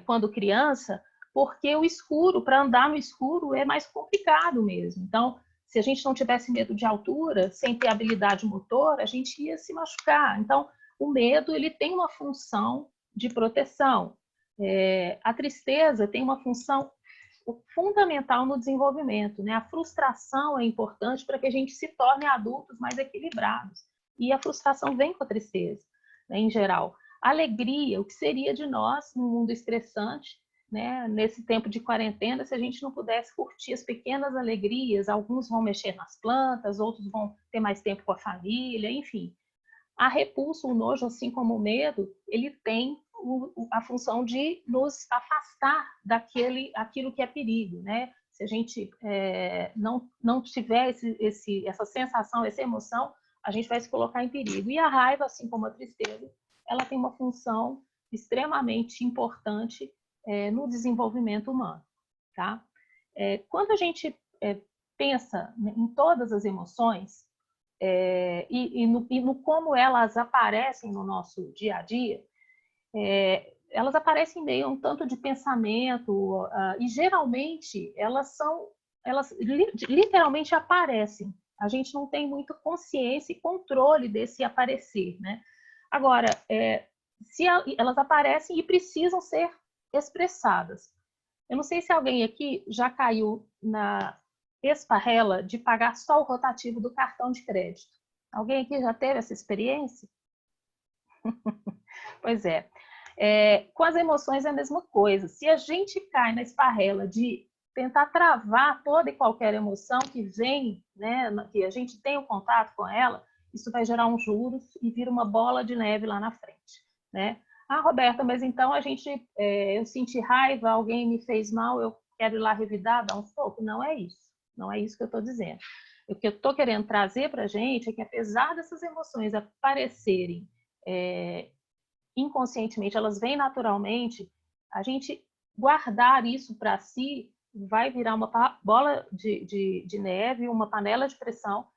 quando criança? Porque o escuro, para andar no escuro, é mais complicado mesmo. Então, se a gente não tivesse medo de altura, sem ter habilidade motor, a gente ia se machucar. Então, o medo ele tem uma função de proteção. A tristeza tem uma função fundamental no desenvolvimento, né? A frustração é importante para que a gente se torne adultos mais equilibrados. E a frustração vem com a tristeza, né, em geral. A alegria, o que seria de nós num mundo estressante, né? Nesse tempo de quarentena, se a gente não pudesse curtir as pequenas alegrias, alguns vão mexer nas plantas, outros vão ter mais tempo com a família, enfim. A repulsa, o nojo, assim como o medo, ele tem a função de nos afastar aquilo que é perigo, né? se a gente não tiver essa sensação, essa emoção, a gente vai se colocar em perigo. E a raiva, assim como a tristeza, ela tem uma função extremamente importante no desenvolvimento humano, tá? Quando a gente pensa em todas as emoções e no como elas aparecem no nosso dia a dia, elas aparecem meio um tanto de pensamento e geralmente elas literalmente aparecem. A gente não tem muito consciência e controle desse aparecer, né? Agora, se elas aparecem e precisam ser expressadas. Eu não sei se alguém aqui já caiu na esparrela de pagar só o rotativo do cartão de crédito. Alguém aqui já teve essa experiência? Pois é. Com as emoções é a mesma coisa. Se a gente cai na esparrela de tentar travar toda e qualquer emoção que vem, né, que a gente tem o contato com ela, isso vai gerar uns juros e vira uma bola de neve lá na frente, né? Ah, Roberta, mas então eu senti raiva, alguém me fez mal, eu quero ir lá revidar, dar um soco? Não é isso. Não é isso que eu estou dizendo. O que eu estou querendo trazer para a gente é que, apesar dessas emoções aparecerem inconscientemente, elas vêm naturalmente, a gente guardar isso para si vai virar uma bola de neve, uma panela de pressão,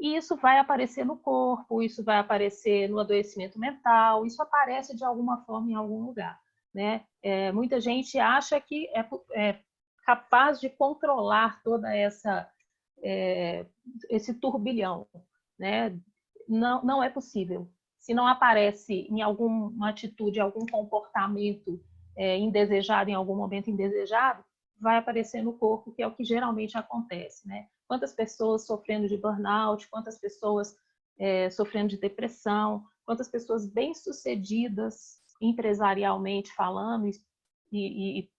e isso vai aparecer no corpo, isso vai aparecer no adoecimento mental, isso aparece de alguma forma em algum lugar, né? Muita gente acha que é capaz de controlar toda esse turbilhão, né? Não é possível. Se não aparece em alguma atitude, algum comportamento indesejado, em algum momento indesejado, vai aparecer no corpo, que é o que geralmente acontece, né? Quantas pessoas sofrendo de burnout, quantas pessoas sofrendo de depressão, quantas pessoas bem-sucedidas empresarialmente falando e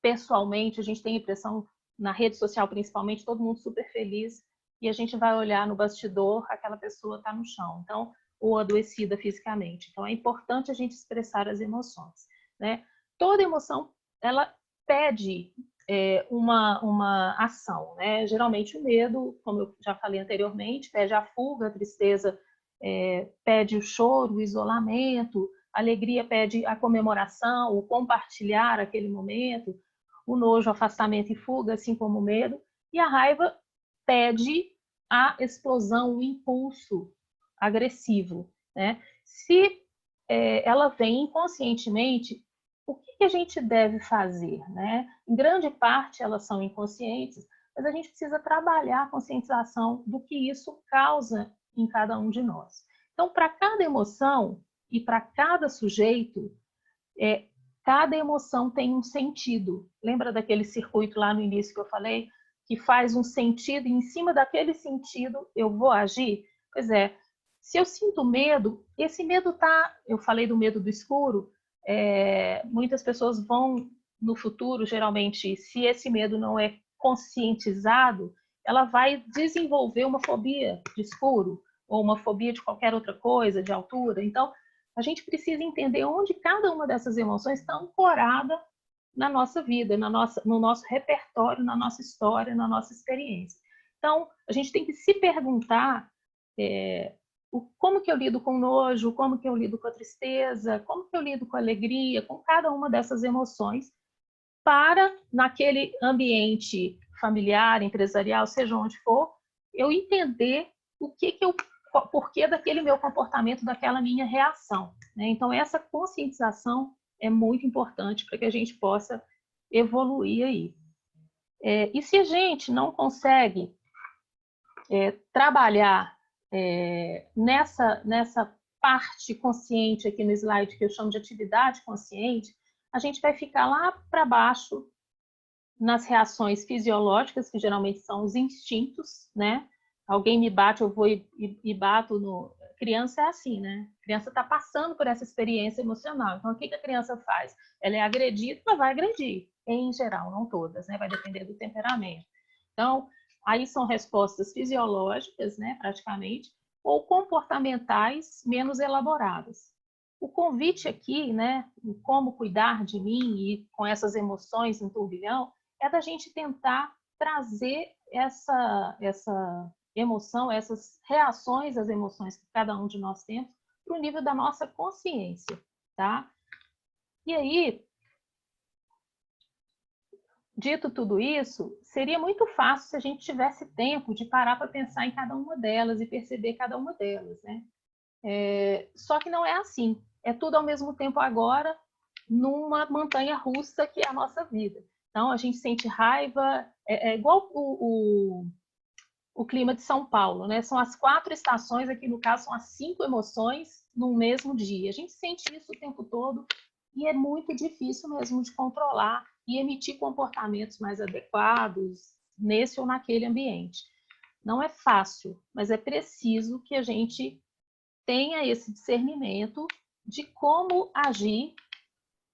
pessoalmente, a gente tem a impressão, na rede social principalmente, todo mundo super feliz, e a gente vai olhar no bastidor, aquela pessoa está no chão, então, ou adoecida fisicamente. Então, é importante a gente expressar as emoções, né? Toda emoção, ela pede uma ação, né? Geralmente o medo, como eu já falei anteriormente, pede a fuga, a tristeza pede o choro, o isolamento, a alegria pede a comemoração, o compartilhar aquele momento, o nojo, afastamento e fuga, assim como o medo, e a raiva pede a explosão, o impulso agressivo, né? Se ela vem inconscientemente, o que a gente deve fazer, né? Em grande parte elas são inconscientes, mas a gente precisa trabalhar a conscientização do que isso causa em cada um de nós. Então, para cada emoção e para cada sujeito, cada emoção tem um sentido. Lembra daquele circuito lá no início que eu falei? Que faz um sentido e em cima daquele sentido eu vou agir? Pois é, se eu sinto medo, esse medo eu falei do medo do escuro, muitas pessoas vão no futuro, geralmente, se esse medo não é conscientizado, ela vai desenvolver uma fobia de escuro ou uma fobia de qualquer outra coisa, de altura. Então, a gente precisa entender onde cada uma dessas emoções está ancorada na nossa vida, no nosso repertório, na nossa história, na nossa experiência. Então, a gente tem que se perguntar como que eu lido com nojo, como que eu lido com a tristeza, como que eu lido com a alegria, com cada uma dessas emoções, para, naquele ambiente familiar, empresarial, seja onde for, eu entender porquê daquele meu comportamento, daquela minha reação, né? Então, essa conscientização é muito importante para que a gente possa evoluir aí. E se a gente não consegue trabalhar nessa parte consciente aqui no slide, que eu chamo de atividade consciente, a gente vai ficar lá para baixo nas reações fisiológicas, que geralmente são os instintos, né? Alguém me bate, eu vou e bato no... Criança é assim, né? A criança está passando por essa experiência emocional. Então, o que a criança faz? Ela é agredida, ela vai agredir. Em geral, não todas, né? Vai depender do temperamento. Então, aí são respostas fisiológicas, né? Praticamente, ou comportamentais menos elaboradas. O convite aqui, né? Como cuidar de mim e com essas emoções em turbilhão, é da gente tentar trazer essa emoção, essas reações às emoções que cada um de nós temos, para o nível da nossa consciência, tá? E aí, dito tudo isso, seria muito fácil se a gente tivesse tempo de parar para pensar em cada uma delas e perceber cada uma delas, né? Só que não é assim. É tudo ao mesmo tempo agora, numa montanha russa que é a nossa vida. Então, a gente sente raiva, é igual o clima de São Paulo, né? São as 4 estações, aqui no caso são as 5 emoções no mesmo dia. A gente sente isso o tempo todo e é muito difícil mesmo de controlar e emitir comportamentos mais adequados nesse ou naquele ambiente. Não é fácil, mas é preciso que a gente tenha esse discernimento de como agir,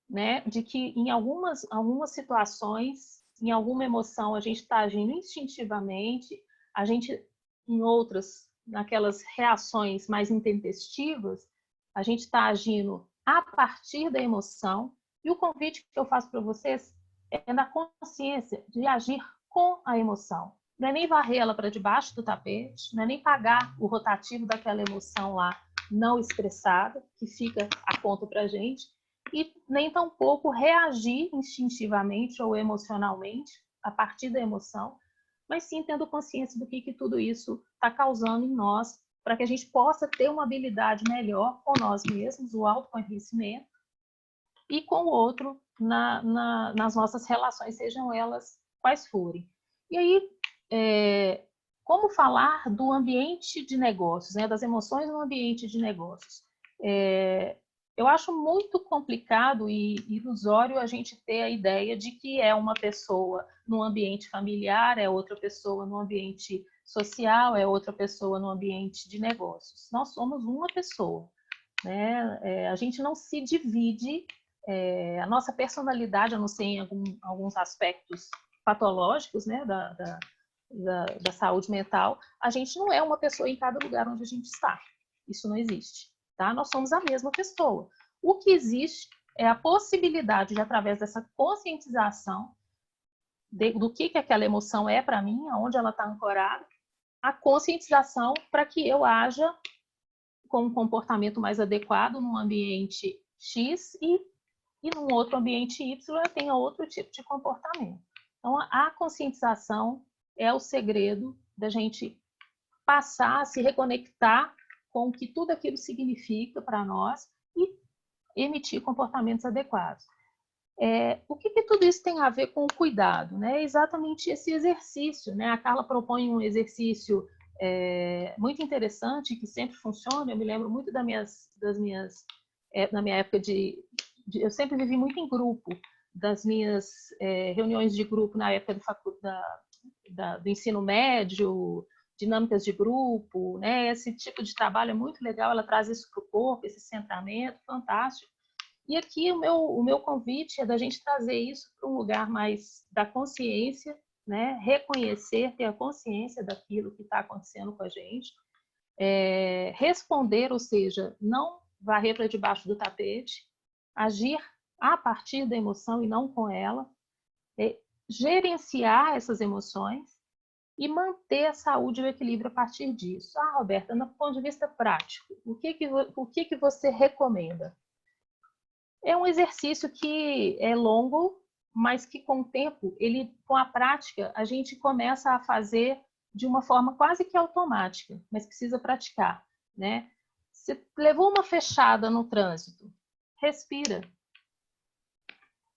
né? De que em algumas situações, em alguma emoção, a gente está agindo instintivamente, a gente, em outras, naquelas reações mais intempestivas, a gente está agindo a partir da emoção. E o convite que eu faço para vocês é na consciência de agir com a emoção. Não é nem varrer ela para debaixo do tapete, não é nem pagar o rotativo daquela emoção lá não expressada, que fica a conta para a gente, e nem tampouco reagir instintivamente ou emocionalmente a partir da emoção, mas sim tendo consciência do que tudo isso está causando em nós, para que a gente possa ter uma habilidade melhor com nós mesmos, o autoconhecimento, e com o outro nas nossas relações, sejam elas quais forem. E aí, como falar do ambiente de negócios, né, das emoções no ambiente de negócios? Eu acho muito complicado e ilusório a gente ter a ideia de que é uma pessoa no ambiente familiar, é outra pessoa no ambiente social, é outra pessoa no ambiente de negócios. Nós somos uma pessoa, né? A gente não se divide, a nossa personalidade, a não ser em alguns aspectos patológicos, né, da saúde mental, a gente não é uma pessoa em cada lugar onde a gente está. Isso não existe. Tá? Nós somos a mesma pessoa. O que existe é a possibilidade de, através dessa conscientização do que aquela emoção é para mim, aonde ela está ancorada, a conscientização para que eu haja com um comportamento mais adequado num ambiente X e num outro ambiente Y eu tenha outro tipo de comportamento. Então, a conscientização é o segredo da gente passar a se reconectar com o que tudo aquilo significa para nós e emitir comportamentos adequados. O que tudo isso tem a ver com o cuidado? Né? É exatamente esse exercício. Né? A Carla propõe um exercício muito interessante, que sempre funciona. Eu me lembro muito na minha época eu sempre vivi muito em grupo, das minhas reuniões de grupo na época do ensino médio, dinâmicas de grupo, né? Esse tipo de trabalho é muito legal, ela traz isso para o corpo, esse centramento, fantástico. E aqui o meu convite é da gente trazer isso para um lugar mais da consciência, né? Reconhecer, ter a consciência daquilo que está acontecendo com a gente, responder, ou seja, não varrer para debaixo do tapete, agir a partir da emoção e não com ela, gerenciar essas emoções e manter a saúde e o equilíbrio a partir disso. Roberta, do ponto de vista prático, o que você recomenda? É um exercício que é longo, mas que com o tempo, com a prática, a gente começa a fazer de uma forma quase que automática, mas precisa praticar, né? Você levou uma fechada no trânsito, respira.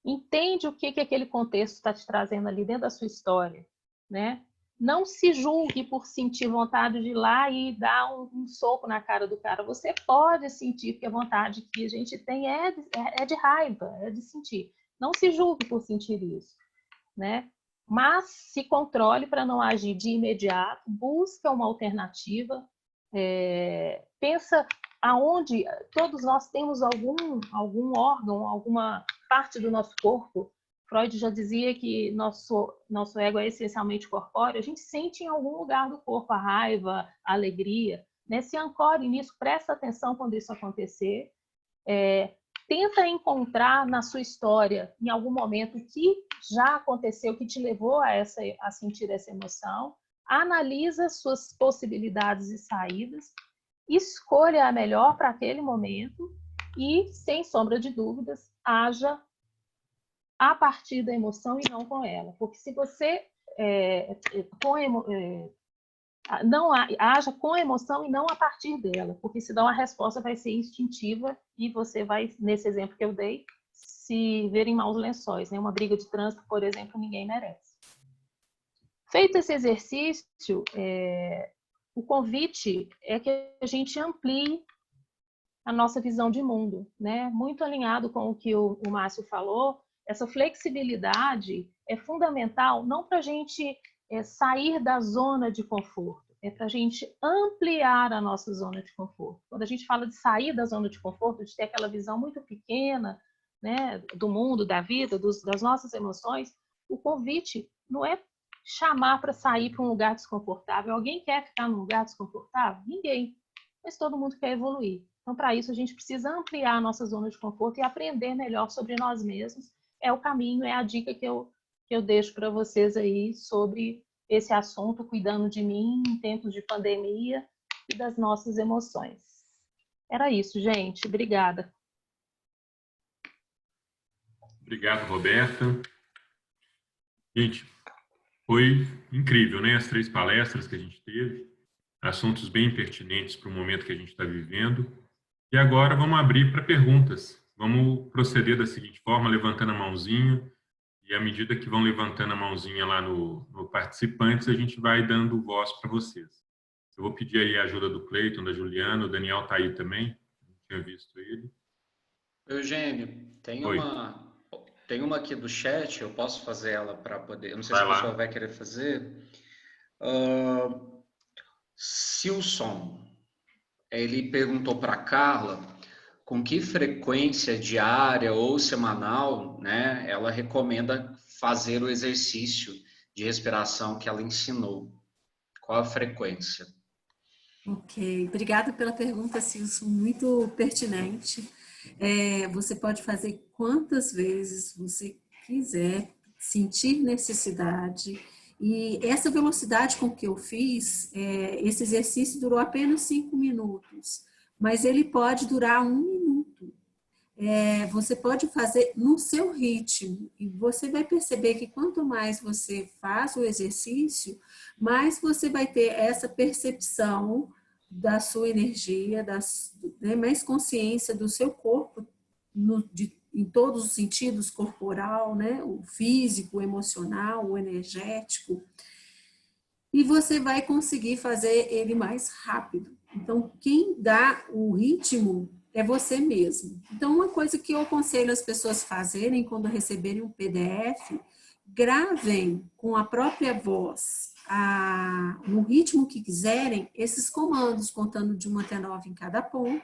Entende o que aquele contexto está te trazendo ali dentro da sua história, né? Não se julgue por sentir vontade de ir lá e dar um soco na cara do cara. Você pode sentir, porque a vontade que a gente tem é de raiva, é de sentir. Não se julgue por sentir isso, né? Mas se controle para não agir de imediato, busca uma alternativa, pensa aonde todos nós temos algum órgão, alguma parte do nosso corpo. Freud já dizia que nosso ego é essencialmente corpóreo. A gente sente em algum lugar do corpo a raiva, a alegria, né? Se ancore nisso, presta atenção quando isso acontecer. tenta encontrar na sua história, em algum momento, o que já aconteceu, que te levou a sentir essa emoção, analisa suas possibilidades e saídas, escolha a melhor para aquele momento e, sem sombra de dúvidas, haja a partir da emoção e não com ela. Porque se você não haja com emoção e não a partir dela, porque senão a resposta vai ser instintiva e você vai, nesse exemplo que eu dei, se ver em maus lençóis, né? Uma briga de trânsito, por exemplo, ninguém merece. Feito esse exercício, o convite é que a gente amplie a nossa visão de mundo, né? Muito alinhado com o que o Márcio falou, essa flexibilidade é fundamental não para a gente sair da zona de conforto, é para a gente ampliar a nossa zona de conforto. Quando a gente fala de sair da zona de conforto, de ter aquela visão muito pequena, né, do mundo, da vida, das nossas emoções, o convite não é chamar para sair para um lugar desconfortável. Alguém quer ficar num lugar desconfortável? Ninguém. Mas todo mundo quer evoluir. Então, para isso, a gente precisa ampliar a nossa zona de conforto e aprender melhor sobre nós mesmos. É o caminho, é a dica que eu deixo para vocês aí sobre esse assunto, cuidando de mim em tempos de pandemia e das nossas emoções. Era isso, gente. Obrigada. Obrigado, Roberta. Gente, foi incrível, né? As 3 palestras que a gente teve, assuntos bem pertinentes para o momento que a gente está vivendo. E agora vamos abrir para perguntas. Vamos proceder da seguinte forma, levantando a mãozinha, e à medida que vão levantando a mãozinha lá no participantes, a gente vai dando voz para vocês. Eu vou pedir aí a ajuda do Cleiton, da Juliana, o Daniel está aí também, não tinha visto ele. Eugênio, tem Oi. uma aqui do chat, eu posso fazer ela para poder... Eu não sei Vai se lá. a pessoa vai querer fazer. Silson, ele perguntou para a Carla com que frequência diária ou semanal, né, ela recomenda fazer o exercício de respiração que ela ensinou. Qual a frequência? Ok, obrigada pela pergunta, Silson, muito pertinente. Você pode fazer quantas vezes você quiser, sentir necessidade. E essa velocidade com que eu fiz, esse exercício durou apenas 5 minutos, mas ele pode durar 1 minuto. Você pode fazer no seu ritmo e você vai perceber que quanto mais você faz o exercício, mais você vai ter essa percepção da sua energia, mais consciência do seu corpo em todos os sentidos, corporal, né? O físico, o emocional, o energético, e você vai conseguir fazer ele mais rápido. Então, quem dá o ritmo é você mesmo. Então, uma coisa que eu aconselho as pessoas fazerem quando receberem um PDF, gravem com a própria voz, no ritmo que quiserem, esses comandos, contando de 1 até 9 em cada ponto.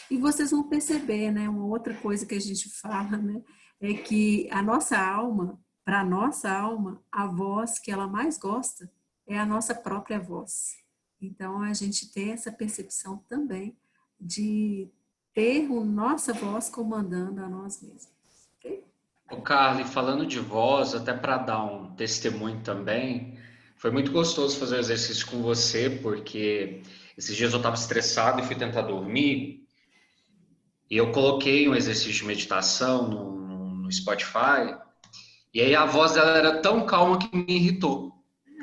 E vocês vão perceber, né? Uma outra coisa que a gente fala, né? É que a nossa alma, para a nossa alma, a voz que ela mais gosta é a nossa própria voz. Então, a gente tem essa percepção também de ter a nossa voz comandando a nós mesmos. Okay? Ô, Carly, falando de voz, até para dar um testemunho também, foi muito gostoso fazer o exercício com você, porque esses dias eu estava estressado e fui tentar dormir, e eu coloquei um exercício de meditação no Spotify, e aí a voz dela era tão calma que me irritou.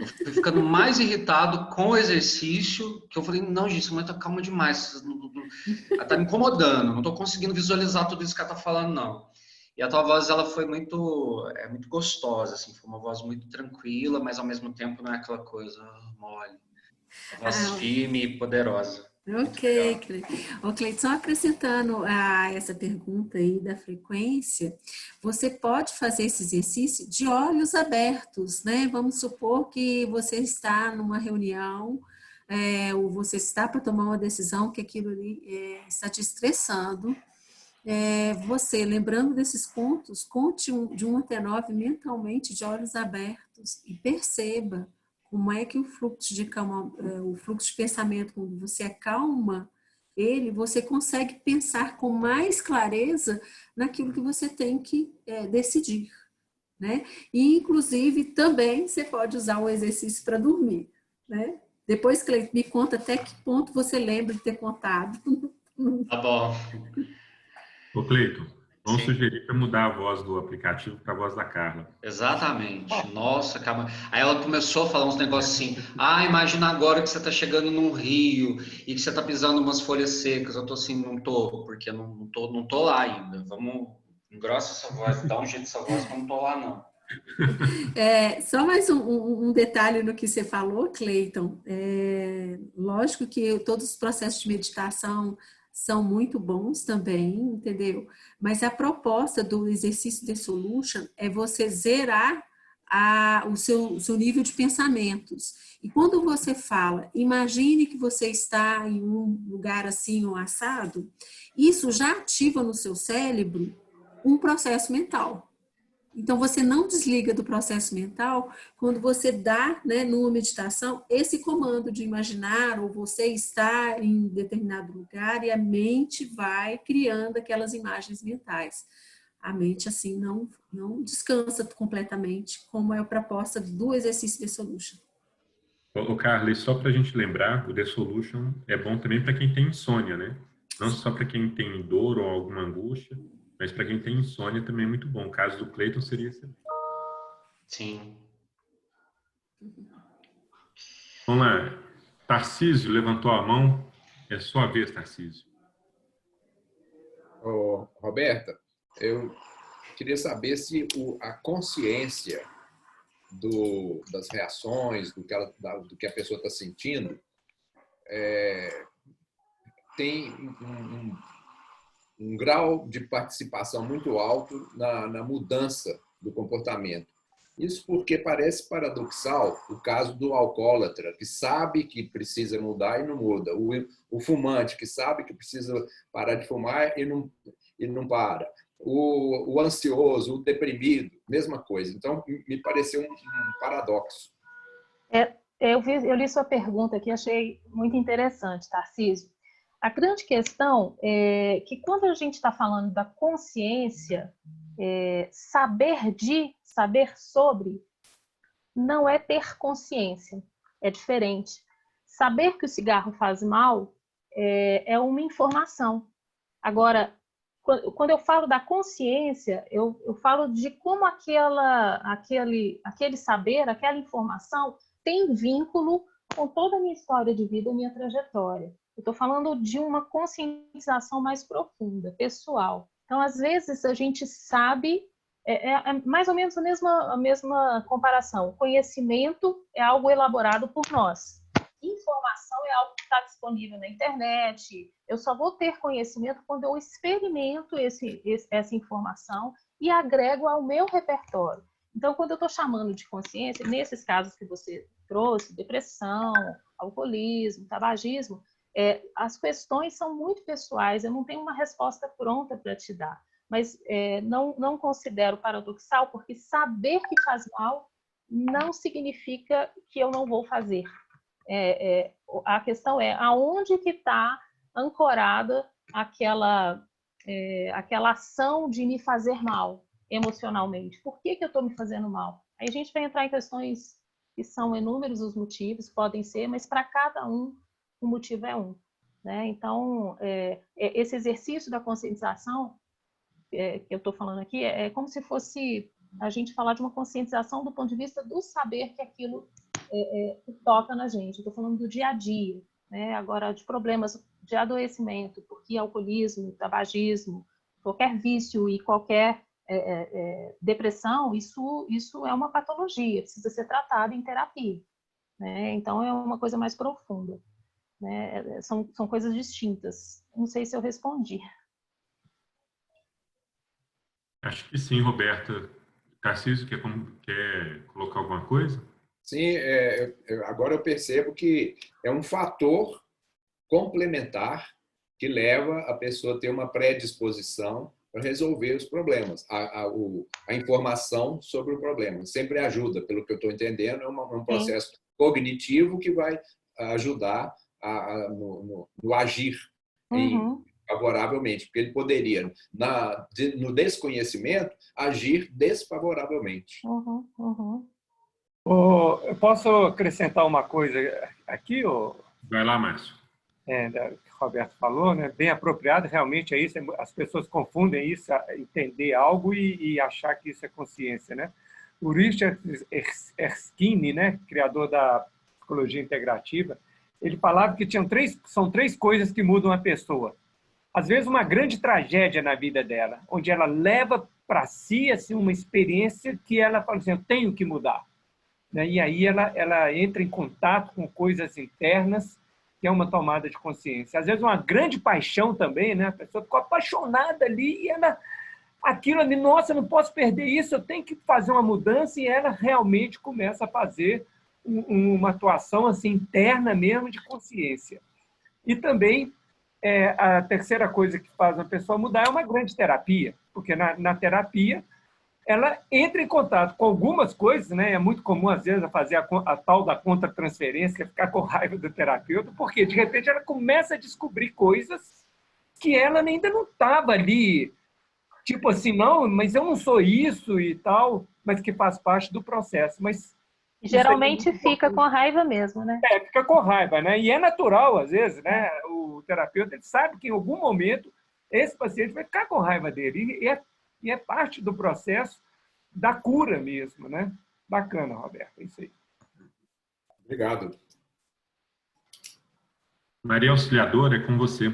Eu fui ficando mais irritado com o exercício, que eu falei, não, gente, essa mulher tá calma demais. Ela tá me incomodando, não tô conseguindo visualizar tudo isso que ela tá falando, não. E a tua voz, ela foi muito gostosa, assim, foi uma voz muito tranquila, mas ao mesmo tempo não é aquela coisa mole. Uma voz firme e poderosa. Ok, Cleiton, só acrescentando a essa pergunta aí da frequência, você pode fazer esse exercício de olhos abertos, né? Vamos supor que você está numa reunião, ou você está para tomar uma decisão que aquilo ali está te estressando. Você, lembrando desses pontos, conte de 1 até 9 mentalmente, de olhos abertos, e perceba como é que o fluxo de pensamento, quando você acalma, ele, você consegue pensar com mais clareza naquilo que você tem que decidir, né? E, inclusive, também você pode usar o exercício para dormir, né? Depois, Cleiton, me conta até que ponto você lembra de ter contado. Tá bom. Ô, Cleiton, vamos Sim. sugerir para mudar a voz do aplicativo para a voz da Carla. Exatamente. Nossa, calma. Aí ela começou a falar uns negócios assim. Ah, imagina agora que você está chegando num rio e que você está pisando umas folhas secas. Eu tô assim, não tô, porque eu não tô lá ainda. Vamos, engrossa essa voz, dá um jeito nessa voz, que eu não tô lá, não. Só mais um detalhe no que você falou, Cleiton. Lógico que todos os processos de meditação são muito bons também, entendeu? Mas a proposta do exercício de solution é você zerar o seu nível de pensamentos. E quando você fala, imagine que você está em um lugar assim, um assado, isso já ativa no seu cérebro um processo mental. Então, você não desliga do processo mental quando você dá, né, numa meditação, esse comando de imaginar, ou você está em determinado lugar e a mente vai criando aquelas imagens mentais. A mente, assim, não descansa completamente, como é a proposta do exercício de solution. Ô, Carla, e só para a gente lembrar, o The Solution é bom também para quem tem insônia, né? Não só para quem tem dor ou alguma angústia, mas para quem tem insônia também é muito bom. O caso do Cleiton seria excelente. Sim. Vamos lá. Tarcísio levantou a mão. É sua vez, Tarcísio. Roberta, eu queria saber se a consciência das reações, do que a pessoa está sentindo, tem um grau de participação muito alto na mudança do comportamento. Isso porque parece paradoxal o caso do alcoólatra, que sabe que precisa mudar e não muda. O fumante, que sabe que precisa parar de fumar e não para. O ansioso, o deprimido, mesma coisa. Então, me pareceu um paradoxo. Eu li sua pergunta aqui, achei muito interessante, Tarcísio. A grande questão é que quando a gente está falando da consciência, saber sobre, não é ter consciência, é diferente. Saber que o cigarro faz mal é uma informação. Agora, quando eu falo da consciência, eu falo de como aquele saber, aquela informação tem vínculo com toda a minha história de vida, a minha trajetória. Eu estou falando de uma conscientização mais profunda, pessoal. Então, às vezes, a gente sabe, é mais ou menos a mesma comparação. O conhecimento é algo elaborado por nós. Informação é algo que está disponível na internet. Eu só vou ter conhecimento quando eu experimento essa informação e agrego ao meu repertório. Então, quando eu estou chamando de consciência, nesses casos que você trouxe, depressão, alcoolismo, tabagismo, as questões são muito pessoais, eu não tenho uma resposta pronta para te dar, mas não considero paradoxal, porque saber que faz mal não significa que eu não vou fazer. A questão é aonde que está ancorada aquela ação de me fazer mal emocionalmente. Por que eu estou me fazendo mal? Aí a gente vai entrar em questões que são inúmeros os motivos, podem ser, mas para cada um, o motivo é um. Né? Então, esse exercício da conscientização que eu estou falando aqui é como se fosse a gente falar de uma conscientização do ponto de vista do saber que aquilo toca na gente. Estou falando do dia a dia, né? Agora de problemas de adoecimento, porque alcoolismo, tabagismo, qualquer vício e qualquer depressão, isso é uma patologia, precisa ser tratado em terapia, né? Então é uma coisa mais profunda, né? São coisas distintas. Não sei se eu respondi. Acho que sim, Roberta. Tarcísio, quer colocar alguma coisa? Sim, agora eu percebo que é um fator complementar que leva a pessoa a ter uma predisposição para resolver os problemas. A informação sobre o problema sempre ajuda, pelo que eu estou entendendo, é um processo cognitivo que vai ajudar no agir favoravelmente, porque ele poderia, no desconhecimento, agir desfavoravelmente. Eu posso acrescentar uma coisa aqui? Vai lá, Márcio. Que o Roberto falou, né? Bem apropriado, realmente é isso. As pessoas confundem isso, entender algo e achar que isso é consciência, né? O Richard Erskine, né, criador da psicologia integrativa, ele falava que são três coisas que mudam a pessoa. Às vezes, uma grande tragédia na vida dela, onde ela leva para si assim, uma experiência que ela fala assim, eu tenho que mudar. E aí ela entra em contato com coisas internas, que é uma tomada de consciência. Às vezes, uma grande paixão também, né? A pessoa ficou apaixonada ali e aquilo ali, nossa, eu não posso perder isso, eu tenho que fazer uma mudança, e ela realmente começa a fazer uma atuação assim, interna mesmo de consciência. E também, a terceira coisa que faz uma pessoa mudar é uma grande terapia, porque na terapia ela entra em contato com algumas coisas, né? É muito comum, às vezes, fazer a tal da contra-transferência, ficar com raiva do terapeuta, porque, de repente, ela começa a descobrir coisas que ela ainda não estava ali, tipo assim, não, mas eu não sou isso e tal, mas que faz parte do processo. Mas geralmente fica com raiva mesmo, né? Fica com raiva, né? E é natural, às vezes, né? O terapeuta ele sabe que, em algum momento, esse paciente vai ficar com raiva dele. E é parte do processo da cura mesmo, né? Bacana, Roberto, é isso aí. Obrigado. Maria Auxiliadora, é com você.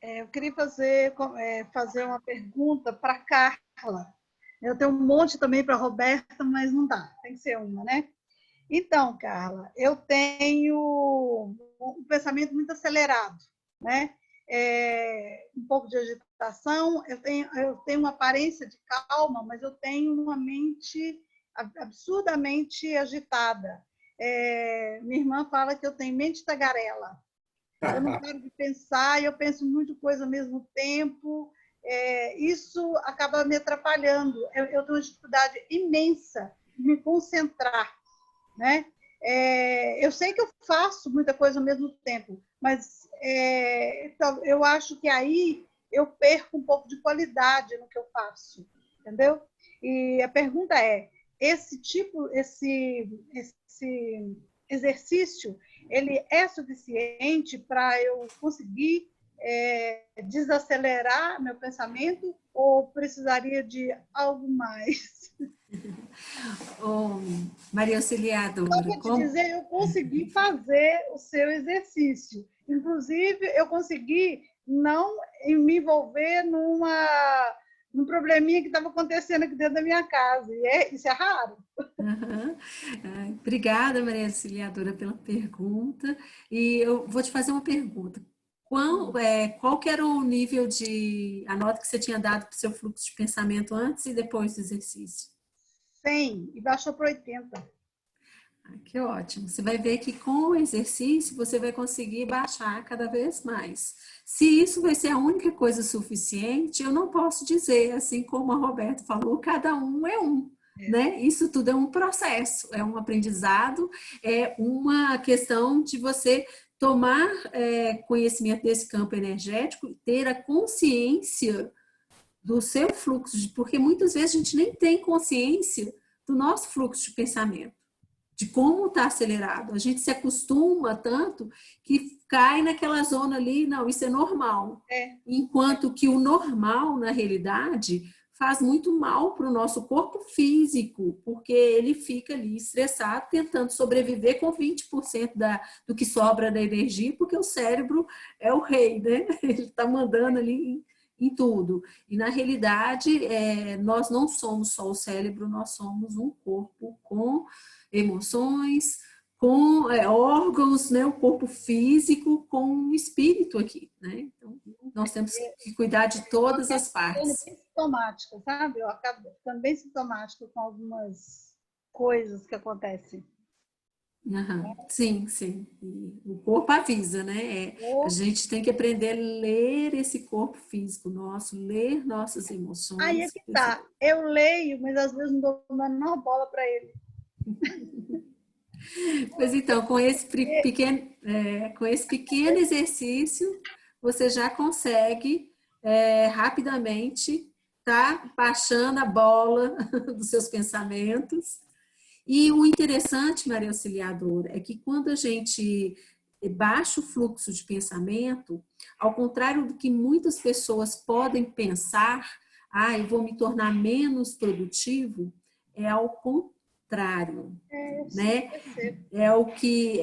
Eu queria fazer uma pergunta para a Carla. Eu tenho um monte também para a Roberta, mas não dá, tem que ser uma, né? Então, Carla, eu tenho um pensamento muito acelerado, né? Um pouco de agitação, eu tenho uma aparência de calma, mas eu tenho uma mente absurdamente agitada. Minha irmã fala que eu tenho mente tagarela. Eu não paro de pensar, eu penso muito coisa ao mesmo tempo. Isso acaba me atrapalhando. Eu tenho uma dificuldade imensa de me concentrar, né? Eu sei que eu faço muita coisa ao mesmo tempo, mas eu acho que aí eu perco um pouco de qualidade no que eu faço, entendeu? E a pergunta é, esse exercício, ele é suficiente para eu conseguir desacelerar meu pensamento ou precisaria de algo mais? Maria Auxiliadora, só para te dizer, eu consegui fazer o seu exercício. Inclusive, eu consegui não me envolver num probleminha que estava acontecendo aqui dentro da minha casa. E isso é raro. Obrigada, Maria Auxiliadora, pela pergunta. E eu vou te fazer uma pergunta. Qual que era o nível a nota que você tinha dado para o seu fluxo de pensamento antes e depois do exercício? 100 e baixou para 80. Que ótimo. Você vai ver que com o exercício você vai conseguir baixar cada vez mais. Se isso vai ser a única coisa suficiente, eu não posso dizer, assim como a Roberta falou, cada um é um. Né? Isso tudo é um processo, é um aprendizado, é uma questão de você tomar conhecimento desse campo energético, ter a consciência do seu fluxo, porque muitas vezes a gente nem tem consciência do nosso fluxo de pensamento, de como está acelerado. A gente se acostuma tanto que cai naquela zona ali, não, isso é normal. Enquanto que o normal, na realidade, faz muito mal para o nosso corpo físico, porque ele fica ali estressado, tentando sobreviver com 20% do que sobra da energia, porque o cérebro é o rei, né? Ele está mandando ali em tudo. E, na realidade, nós não somos só o cérebro, nós somos um corpo com emoções, com órgãos, né? O corpo físico com o espírito aqui, né? Então, nós temos que cuidar de todas as partes. Bem sintomática, sabe? Eu acabo ficando bem sintomática com algumas coisas que acontecem. Sim, sim. E o corpo avisa, né? A gente tem que aprender a ler esse corpo físico nosso, ler nossas emoções. Aí é que tá. Eu leio, mas às vezes não dou a menor bola para ele. Pois então, com esse pequeno exercício, você já consegue rapidamente estar baixando a bola dos seus pensamentos. E o interessante, Maria Auxiliadora, é que quando a gente baixa o fluxo de pensamento, ao contrário do que muitas pessoas podem pensar, eu vou me tornar menos produtivo, é ao contrário, né? É o que,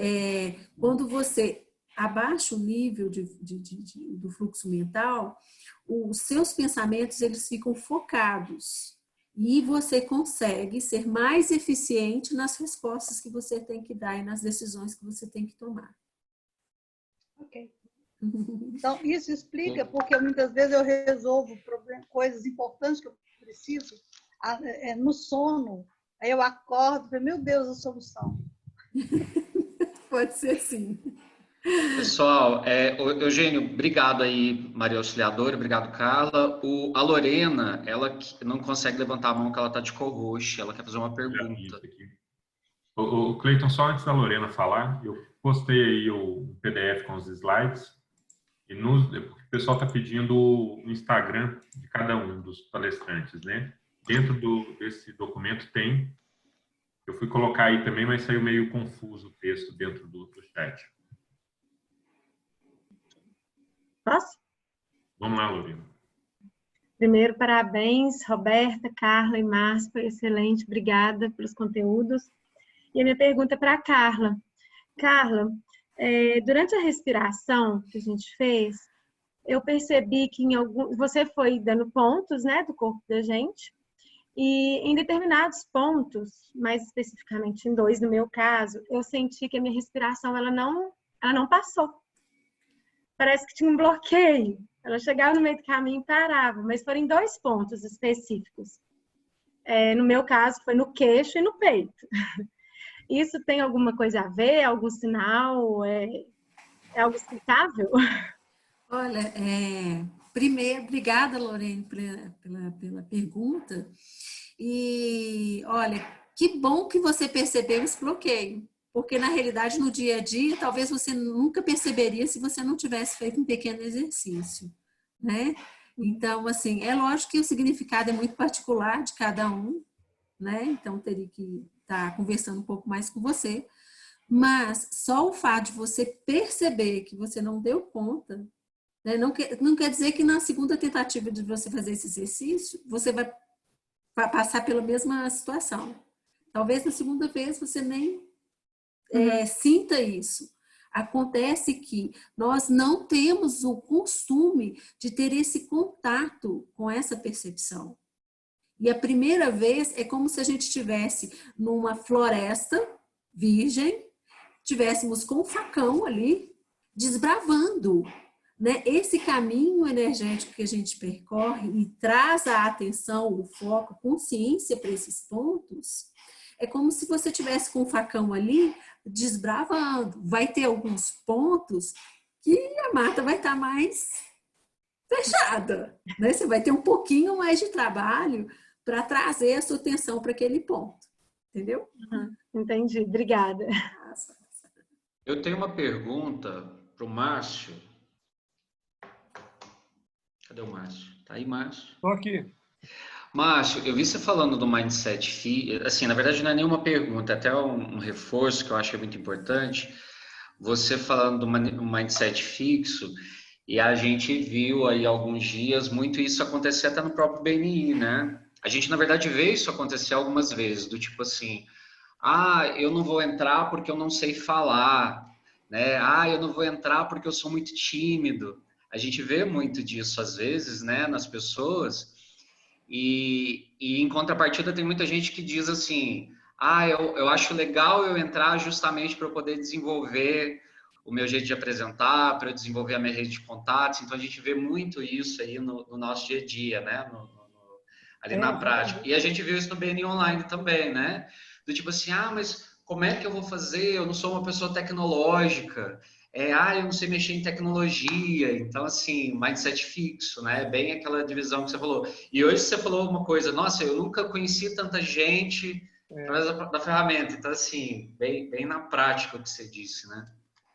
quando você abaixa o nível do fluxo mental, os seus pensamentos, eles ficam focados e você consegue ser mais eficiente nas respostas que você tem que dar e nas decisões que você tem que tomar. Ok. Então, isso explica porque muitas vezes eu resolvo coisas importantes que eu preciso no sono. Aí eu acordo e falo, meu Deus, a solução. Pode ser sim. Pessoal, Eugênio, obrigado aí, Maria Auxiliadora, obrigado, Carla. A Lorena, ela não consegue levantar a mão, que ela está de co-host, ela quer fazer uma pergunta. O Cleiton, só antes da Lorena falar, eu postei aí o PDF com os slides, e o pessoal está pedindo o Instagram de cada um dos palestrantes, né? Dentro desse documento tem, eu fui colocar aí também, mas saiu meio confuso o texto dentro do chat. Posso? Vamos lá, Lorena. Primeiro, parabéns, Roberta, Carla e Márcio, foi excelente, obrigada pelos conteúdos. E a minha pergunta é para a Carla. Carla, durante a respiração que a gente fez, eu percebi que você foi dando pontos, né, do corpo da gente, e em determinados pontos, mais especificamente em 2, no meu caso, eu senti que a minha respiração ela não passou. Parece que tinha um bloqueio. Ela chegava no meio do caminho e parava, mas foram em 2 pontos específicos. No meu caso, foi no queixo e no peito. Isso tem alguma coisa a ver? Algum sinal? É algo explicável? Olha, primeiro, obrigada, Lorene, pela pergunta. E, olha, que bom que você percebeu esse bloqueio, porque, na realidade, no dia a dia, talvez você nunca perceberia se você não tivesse feito um pequeno exercício, né? Então, assim, é lógico que o significado é muito particular de cada um, né? Então, teria que estar conversando um pouco mais com você, mas só o fato de você perceber que você não deu conta, né? Não quer dizer que na segunda tentativa de você fazer esse exercício, você vai passar pela mesma situação. Talvez na segunda vez você nem sinta isso. Acontece que nós não temos o costume de ter esse contato com essa percepção. E a primeira vez é como se a gente estivesse numa floresta virgem, tivéssemos com um facão ali, desbravando, né? Esse caminho energético que a gente percorre e traz a atenção, o foco, a consciência para esses pontos, é como se você tivesse com um facão ali, desbravando. Vai ter alguns pontos que a mata vai estar mais fechada, né? Você vai ter um pouquinho mais de trabalho para trazer a sua atenção para aquele ponto. Entendeu? Entendi, obrigada. Eu tenho uma pergunta para o Márcio. Cadê o Márcio? Tá aí, Márcio? Estou aqui. Márcio, eu vi você falando do mindset, assim, na verdade não é nenhuma pergunta, é até um reforço que eu acho que é muito importante. Você falando do mindset fixo, e a gente viu aí há alguns dias muito isso acontecer até no próprio BNI, né? A gente, na verdade, vê isso acontecer algumas vezes, do tipo assim, eu não vou entrar porque eu não sei falar, né? Eu não vou entrar porque eu sou muito tímido. A gente vê muito disso às vezes, né, nas pessoas, e em contrapartida tem muita gente que diz assim, eu acho legal eu entrar justamente para eu poder desenvolver o meu jeito de apresentar, para eu desenvolver a minha rede de contatos. Então a gente vê muito isso aí no nosso dia a dia, né, ali na prática. E a gente viu isso no BNI Online também, né? Do tipo assim, mas como é que eu vou fazer? Eu não sou uma pessoa tecnológica. Eu não sei mexer em tecnologia. Então, assim, mindset fixo, né? Bem aquela divisão que você falou. E hoje você falou uma coisa, nossa, eu nunca conheci tanta gente através da ferramenta. Então, assim, bem na prática o que você disse, né?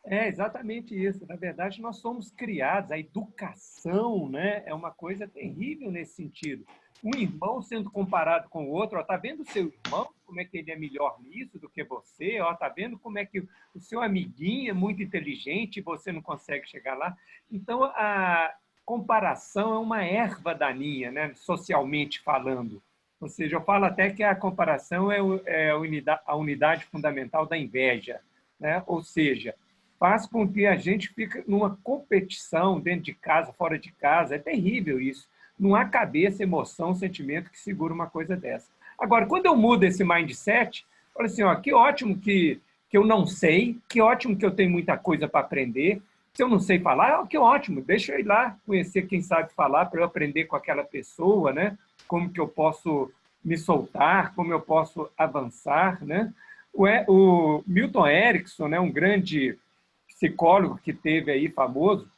É exatamente isso. Na verdade, nós somos criados, a educação, né, é uma coisa terrível nesse sentido. Um irmão sendo comparado com o outro, está vendo o seu irmão, como é que ele é melhor nisso do que você? Está vendo como é que o seu amiguinho é muito inteligente e você não consegue chegar lá? Então, a comparação é uma erva daninha, né, socialmente falando. Ou seja, eu falo até que a comparação é a unidade fundamental da inveja, né? Ou seja, faz com que a gente fique numa competição dentro de casa, fora de casa. É terrível isso. Não há cabeça, emoção, sentimento que segura uma coisa dessa. Agora, quando eu mudo esse mindset, eu falo assim, ó, que ótimo que eu não sei, que ótimo que eu tenho muita coisa para aprender. Se eu não sei falar, que ótimo, deixa eu ir lá conhecer quem sabe falar para eu aprender com aquela pessoa, né? Como que eu posso me soltar, como eu posso avançar, né? O Milton Erickson, né, um grande psicólogo que teve aí famoso,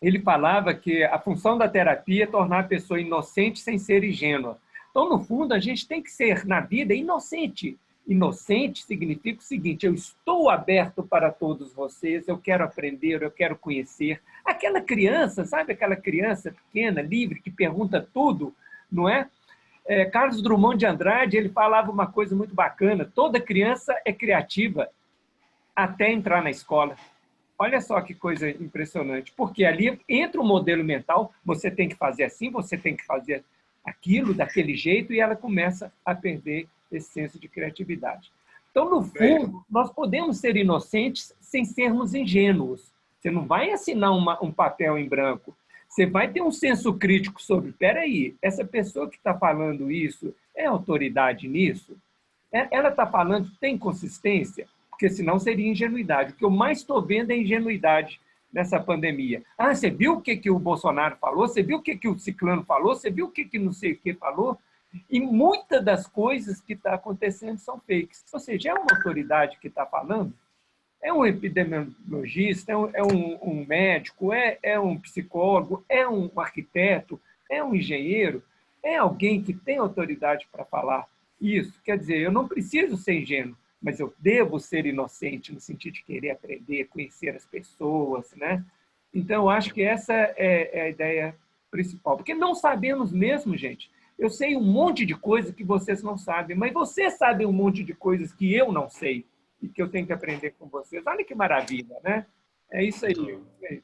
ele falava que a função da terapia é tornar a pessoa inocente sem ser ingênua. Então, no fundo, a gente tem que ser, na vida, inocente. Inocente significa o seguinte, eu estou aberto para todos vocês, eu quero aprender, eu quero conhecer. Aquela criança, sabe aquela criança pequena, livre, que pergunta tudo, não é? Carlos Drummond de Andrade, ele falava uma coisa muito bacana, toda criança é criativa até entrar na escola. Olha só que coisa impressionante, porque ali entra o modelo mental, você tem que fazer assim, você tem que fazer aquilo, daquele jeito, e ela começa a perder esse senso de criatividade. Então, no fundo, nós podemos ser inocentes sem sermos ingênuos. Você não vai assinar um papel em branco, você vai ter um senso crítico sobre, peraí, essa pessoa que está falando isso, é autoridade nisso? Ela está falando, tem consistência? Porque senão seria ingenuidade. O que eu mais estou vendo é ingenuidade nessa pandemia. Ah, você viu o que o Bolsonaro falou? Você viu o que o Ciclano falou? Você viu o que não sei o que falou? E muitas das coisas que estão acontecendo são fakes. Ou seja, é uma autoridade que está falando? É um epidemiologista? É um médico? É um psicólogo? É um arquiteto? É um engenheiro? É alguém que tem autoridade para falar isso? Quer dizer, eu não preciso ser ingênuo, mas eu devo ser inocente no sentido de querer aprender, conhecer as pessoas, né? Então, eu acho que essa é a ideia principal. Porque não sabemos mesmo, gente. Eu sei um monte de coisas que vocês não sabem, mas vocês sabem um monte de coisas que eu não sei e que eu tenho que aprender com vocês. Olha que maravilha, né? É isso aí.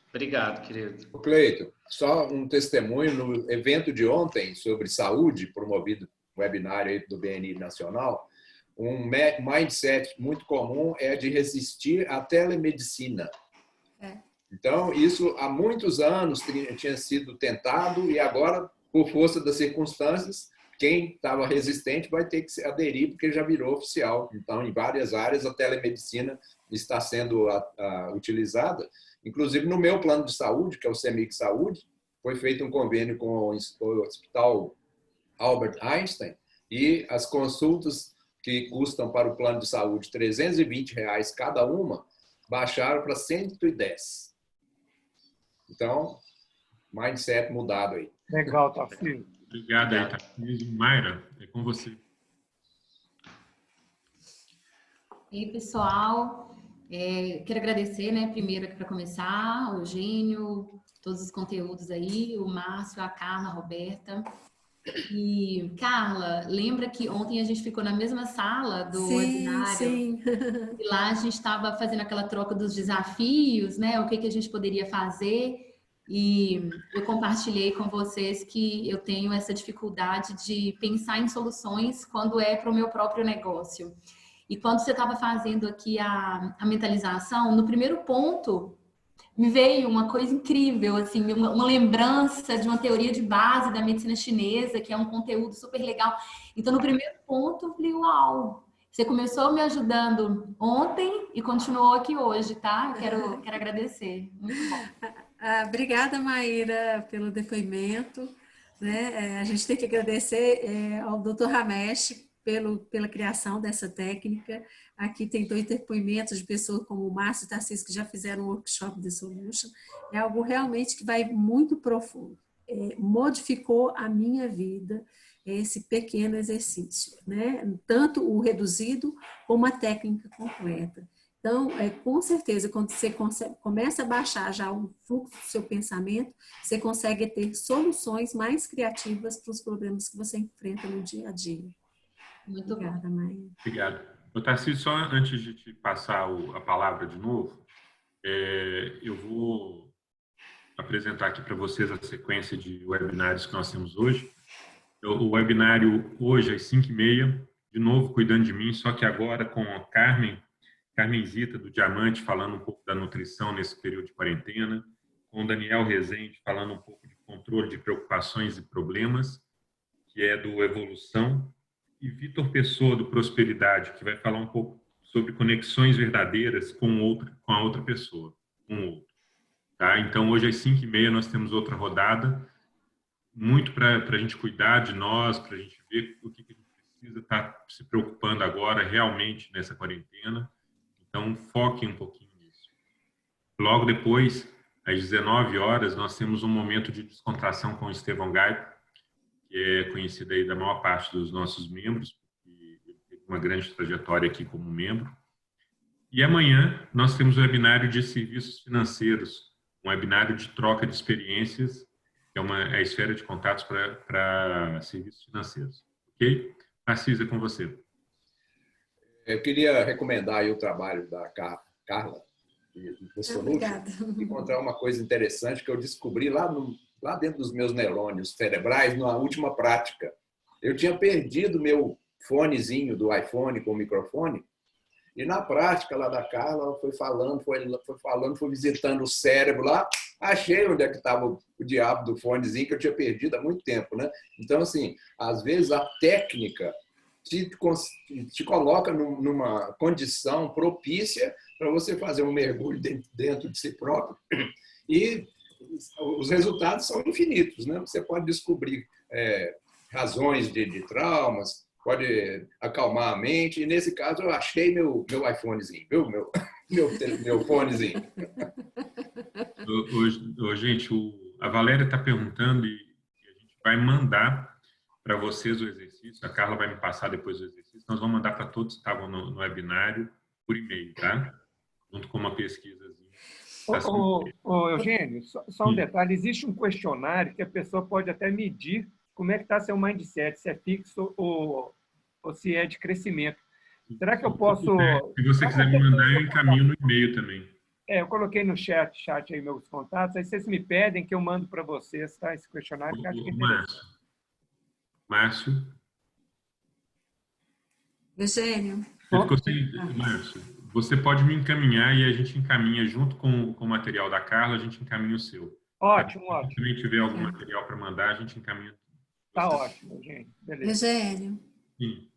Obrigado, querido. Cleiton, só um testemunho no evento de ontem sobre saúde, promovido webinário aí do BNI Nacional, um mindset muito comum é de resistir à telemedicina. Então, isso há muitos anos tinha sido tentado e agora, por força das circunstâncias, quem estava resistente vai ter que se aderir, porque já virou oficial. Então, em várias áreas, a telemedicina está sendo utilizada. Inclusive, no meu plano de saúde, que é o CEMIG Saúde, foi feito um convênio com o Hospital Albert Einstein e as consultas que custam para o plano de saúde R$320 cada uma, baixaram para 110. Então, mindset mudado aí. Legal, Tarcísio. Obrigado aí, Tarcísio. Mayra, é com você. E aí, pessoal, quero agradecer, né, primeiro aqui para começar, o Eugênio, todos os conteúdos aí, o Márcio, a Carla, a Roberta. E, Carla, lembra que ontem a gente ficou na mesma sala do webinário? Sim. E lá a gente estava fazendo aquela troca dos desafios, né? O que a gente poderia fazer. E eu compartilhei com vocês que eu tenho essa dificuldade de pensar em soluções quando é para o meu próprio negócio. E quando você estava fazendo aqui a mentalização, no primeiro ponto, me veio uma coisa incrível, assim, uma lembrança de uma teoria de base da medicina chinesa, que é um conteúdo super legal. Então, no primeiro ponto, eu falei, uau, você começou me ajudando ontem e continuou aqui hoje, tá? Quero agradecer. Muito bom. Obrigada, Maíra, pelo depoimento. Né? A gente tem que agradecer ao Dr. Ramesh pela criação dessa técnica. Aqui tem 2 depoimentos de pessoas como o Márcio e o Tarcísio que já fizeram um workshop de solution. É algo realmente que vai muito profundo. Modificou a minha vida esse pequeno exercício, né? Tanto o reduzido como a técnica completa. Então, com certeza, quando você começa a baixar já o fluxo do seu pensamento, você consegue ter soluções mais criativas para os problemas que você enfrenta no dia a dia. Muito Obrigada, bom. Maia. Obrigado. Tarcísio, só antes de te passar a palavra de novo, eu vou apresentar aqui para vocês a sequência de webinários que nós temos hoje. O webinário hoje às 5h30, de novo cuidando de mim, só que agora com a Carmen Zita, do Diamante, falando um pouco da nutrição nesse período de quarentena, com o Daniel Rezende, falando um pouco de controle de preocupações e problemas, que é do Evolução, e Vitor Pessoa, do Prosperidade, que vai falar um pouco sobre conexões verdadeiras com a outra pessoa, com o outro. Tá? Então, hoje às 5h30 nós temos outra rodada, muito para a gente cuidar de nós, para a gente ver o que a gente precisa estar se preocupando agora realmente nessa quarentena. Então, foquem um pouquinho nisso. Logo depois, às 19 horas, nós temos um momento de descontração com o Estevão Gaipo, que é conhecido aí da maior parte dos nossos membros, e ele teve uma grande trajetória aqui como membro. E amanhã nós temos o webinário de serviços financeiros, um webinário de troca de experiências, que é a esfera de contatos para serviços financeiros. Ok? Assis, é com você. Eu queria recomendar aí o trabalho da Carla, do Solution, encontrar uma coisa interessante que eu descobri lá dentro dos meus neurônios cerebrais, na última prática. Eu tinha perdido meu fonezinho do iPhone com o microfone, e na prática lá da Carla, foi falando, foi visitando o cérebro lá, achei onde é que estava o diabo do fonezinho que eu tinha perdido há muito tempo, né? Então, assim, às vezes a técnica te coloca numa condição propícia para você fazer um mergulho dentro de si próprio, e os resultados são infinitos, né? Você pode descobrir razões de traumas, pode acalmar a mente, e nesse caso eu achei meu iPhonezinho, viu? Meu fonezinho. Gente, a Valéria está perguntando e a gente vai mandar para vocês o exercício, a Carla vai me passar depois o exercício, nós vamos mandar para todos que estavam no webinário por e-mail, tá? Junto com uma pesquisazinha. Eugênio, só um detalhe, existe um questionário que a pessoa pode até medir como é que está seu mindset, se é fixo ou se é de crescimento. Será que eu posso... Se você quiser me mandar, eu encaminho no e-mail também. Eu coloquei no chat aí meus contatos, aí vocês me pedem que eu mando para vocês, tá? Esse questionário que eu acho que é interessante. Márcio. Eugênio. Márcio, você pode me encaminhar e a gente encaminha junto com o material da Carla, a gente encaminha o seu. Ótimo, ótimo. Se também tiver algum material para mandar, a gente encaminha. Tá ótimo, gente. Beleza. Eugênio. Sim.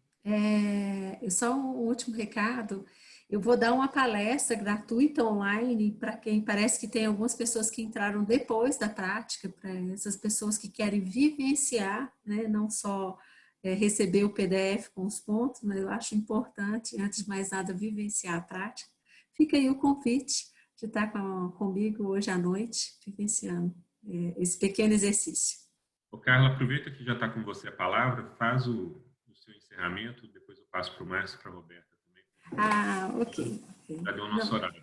Só um último recado. Eu vou dar uma palestra gratuita online para quem parece que tem algumas pessoas que entraram depois da prática, para essas pessoas que querem vivenciar, né, não só receber o PDF com os pontos, mas eu acho importante, antes de mais nada, vivenciar a prática. Fica aí o convite de estar comigo hoje à noite, vivenciando esse pequeno exercício. Carla, aproveita que já está com você a palavra, faz o seu encerramento, depois eu passo para o Márcio e para a Roberta também. Ok. Já deu o nosso horário.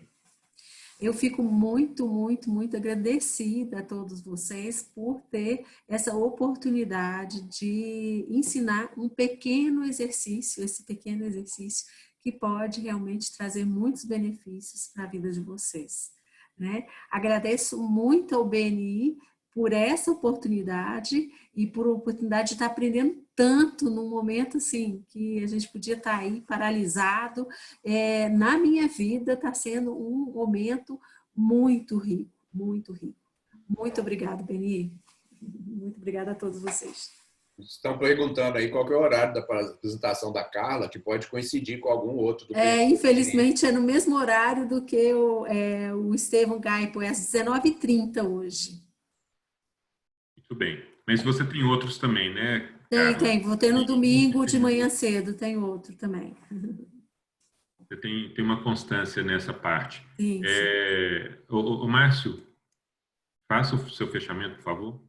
Eu fico muito, muito, muito agradecida a todos vocês por ter essa oportunidade de ensinar um pequeno exercício, esse pequeno exercício que pode realmente trazer muitos benefícios para a vida de vocês, né? Agradeço muito ao BNI por essa oportunidade e por a oportunidade de estar aprendendo tanto num momento assim, que a gente podia estar aí paralisado. Na minha vida está sendo um momento muito rico, muito rico. Muito obrigada, BNI. Muito obrigada a todos vocês. Estão perguntando aí qual que é o horário da apresentação da Carla, que pode coincidir com algum outro. Infelizmente é no mesmo horário do que o Estevão Gaipo, é às 19h30 hoje. Muito bem. Mas você tem outros também, né? Tem. Vou ter no domingo de manhã cedo, tem outro também. Você tem uma constância nessa parte. Sim. O Márcio, faça o seu fechamento, por favor.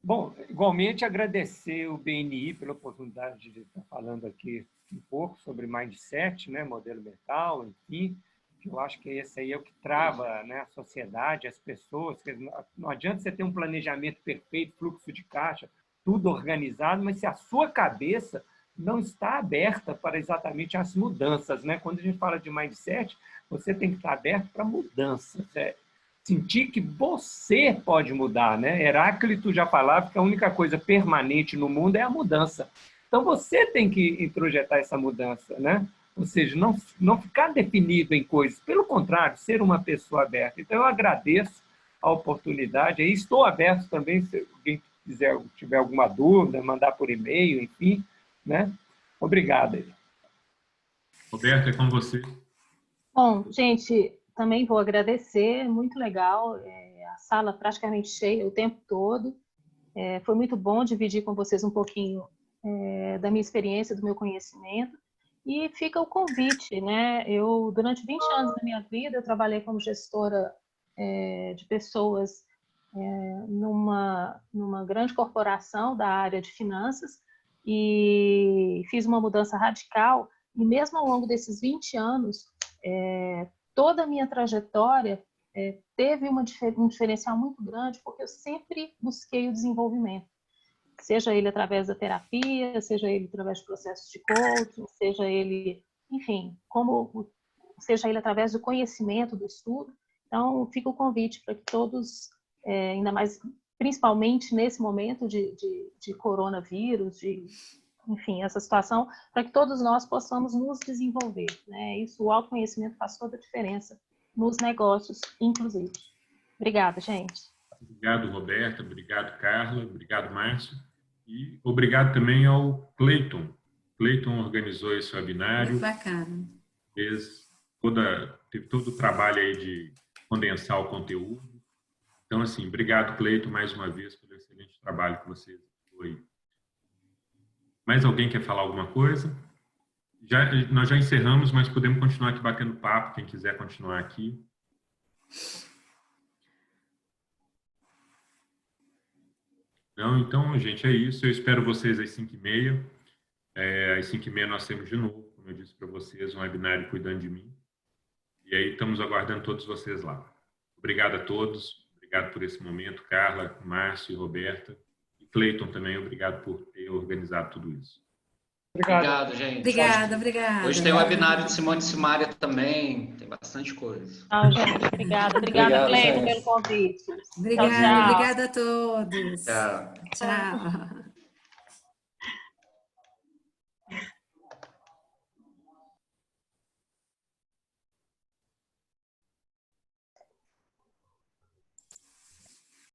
Bom, igualmente agradecer o BNI pela oportunidade de estar falando aqui um pouco sobre mindset, né, modelo mental, enfim. que eu acho que esse aí é o que trava, né, a sociedade, as pessoas. Não adianta você ter um planejamento perfeito, fluxo de caixa, tudo organizado, mas se a sua cabeça não está aberta para exatamente as mudanças, né? Quando a gente fala de mindset, você tem que estar aberto para mudanças, sentir que você pode mudar, né? Heráclito já falava que a única coisa permanente no mundo é a mudança. Então você tem que introjetar essa mudança, né? Ou seja, não ficar definido em coisas, pelo contrário, ser uma pessoa aberta. Então eu agradeço a oportunidade, e estou aberto também, se alguém tiver alguma dúvida, mandar por e-mail, enfim, né? Obrigado. Roberta, é com você. Bom, gente, também vou agradecer, muito legal, a sala praticamente cheia o tempo todo. Foi muito bom dividir com vocês um pouquinho da minha experiência, do meu conhecimento. E fica o convite, né? Eu, durante 20 anos da minha vida, eu trabalhei como gestora de pessoas numa grande corporação da área de finanças e fiz uma mudança radical. E mesmo ao longo desses 20 anos, toda a minha trajetória teve um diferencial muito grande, porque eu sempre busquei o desenvolvimento. Seja ele através da terapia, seja ele através de processos de coaching, seja ele, enfim, seja ele através do conhecimento, do estudo. Então, fica o convite para que todos, ainda mais, principalmente nesse momento de coronavírus, enfim, essa situação, para que todos nós possamos nos desenvolver, né? Isso, o autoconhecimento faz toda a diferença nos negócios, inclusive. Obrigada, gente. Obrigado, Roberta. Obrigado, Carla. Obrigado, Márcio. E obrigado também ao Cleiton. Cleiton organizou esse webinário. Muito bacana. Teve todo o trabalho aí de condensar o conteúdo. Então, assim, obrigado, Cleiton, mais uma vez, pelo excelente trabalho que você foi. Mais alguém quer falar alguma coisa? Nós já encerramos, mas podemos continuar aqui batendo papo, quem quiser continuar aqui. Não, então, gente, é isso. Eu espero vocês às 5h30. Às 5h30 nós temos de novo, como eu disse para vocês, um webinário Cuidando de Mim. E aí estamos aguardando todos vocês lá. Obrigado a todos. Obrigado por esse momento, Carla, Márcio e Roberta. E Cleiton também, obrigado por ter organizado tudo isso. Obrigado, gente. Obrigada. Hoje tem o webinário de Simone Simaria também, tem bastante coisa. Tchau, gente. Obrigada, Cleiton, pelo convite. Obrigada a todos. Tchau. Tchau.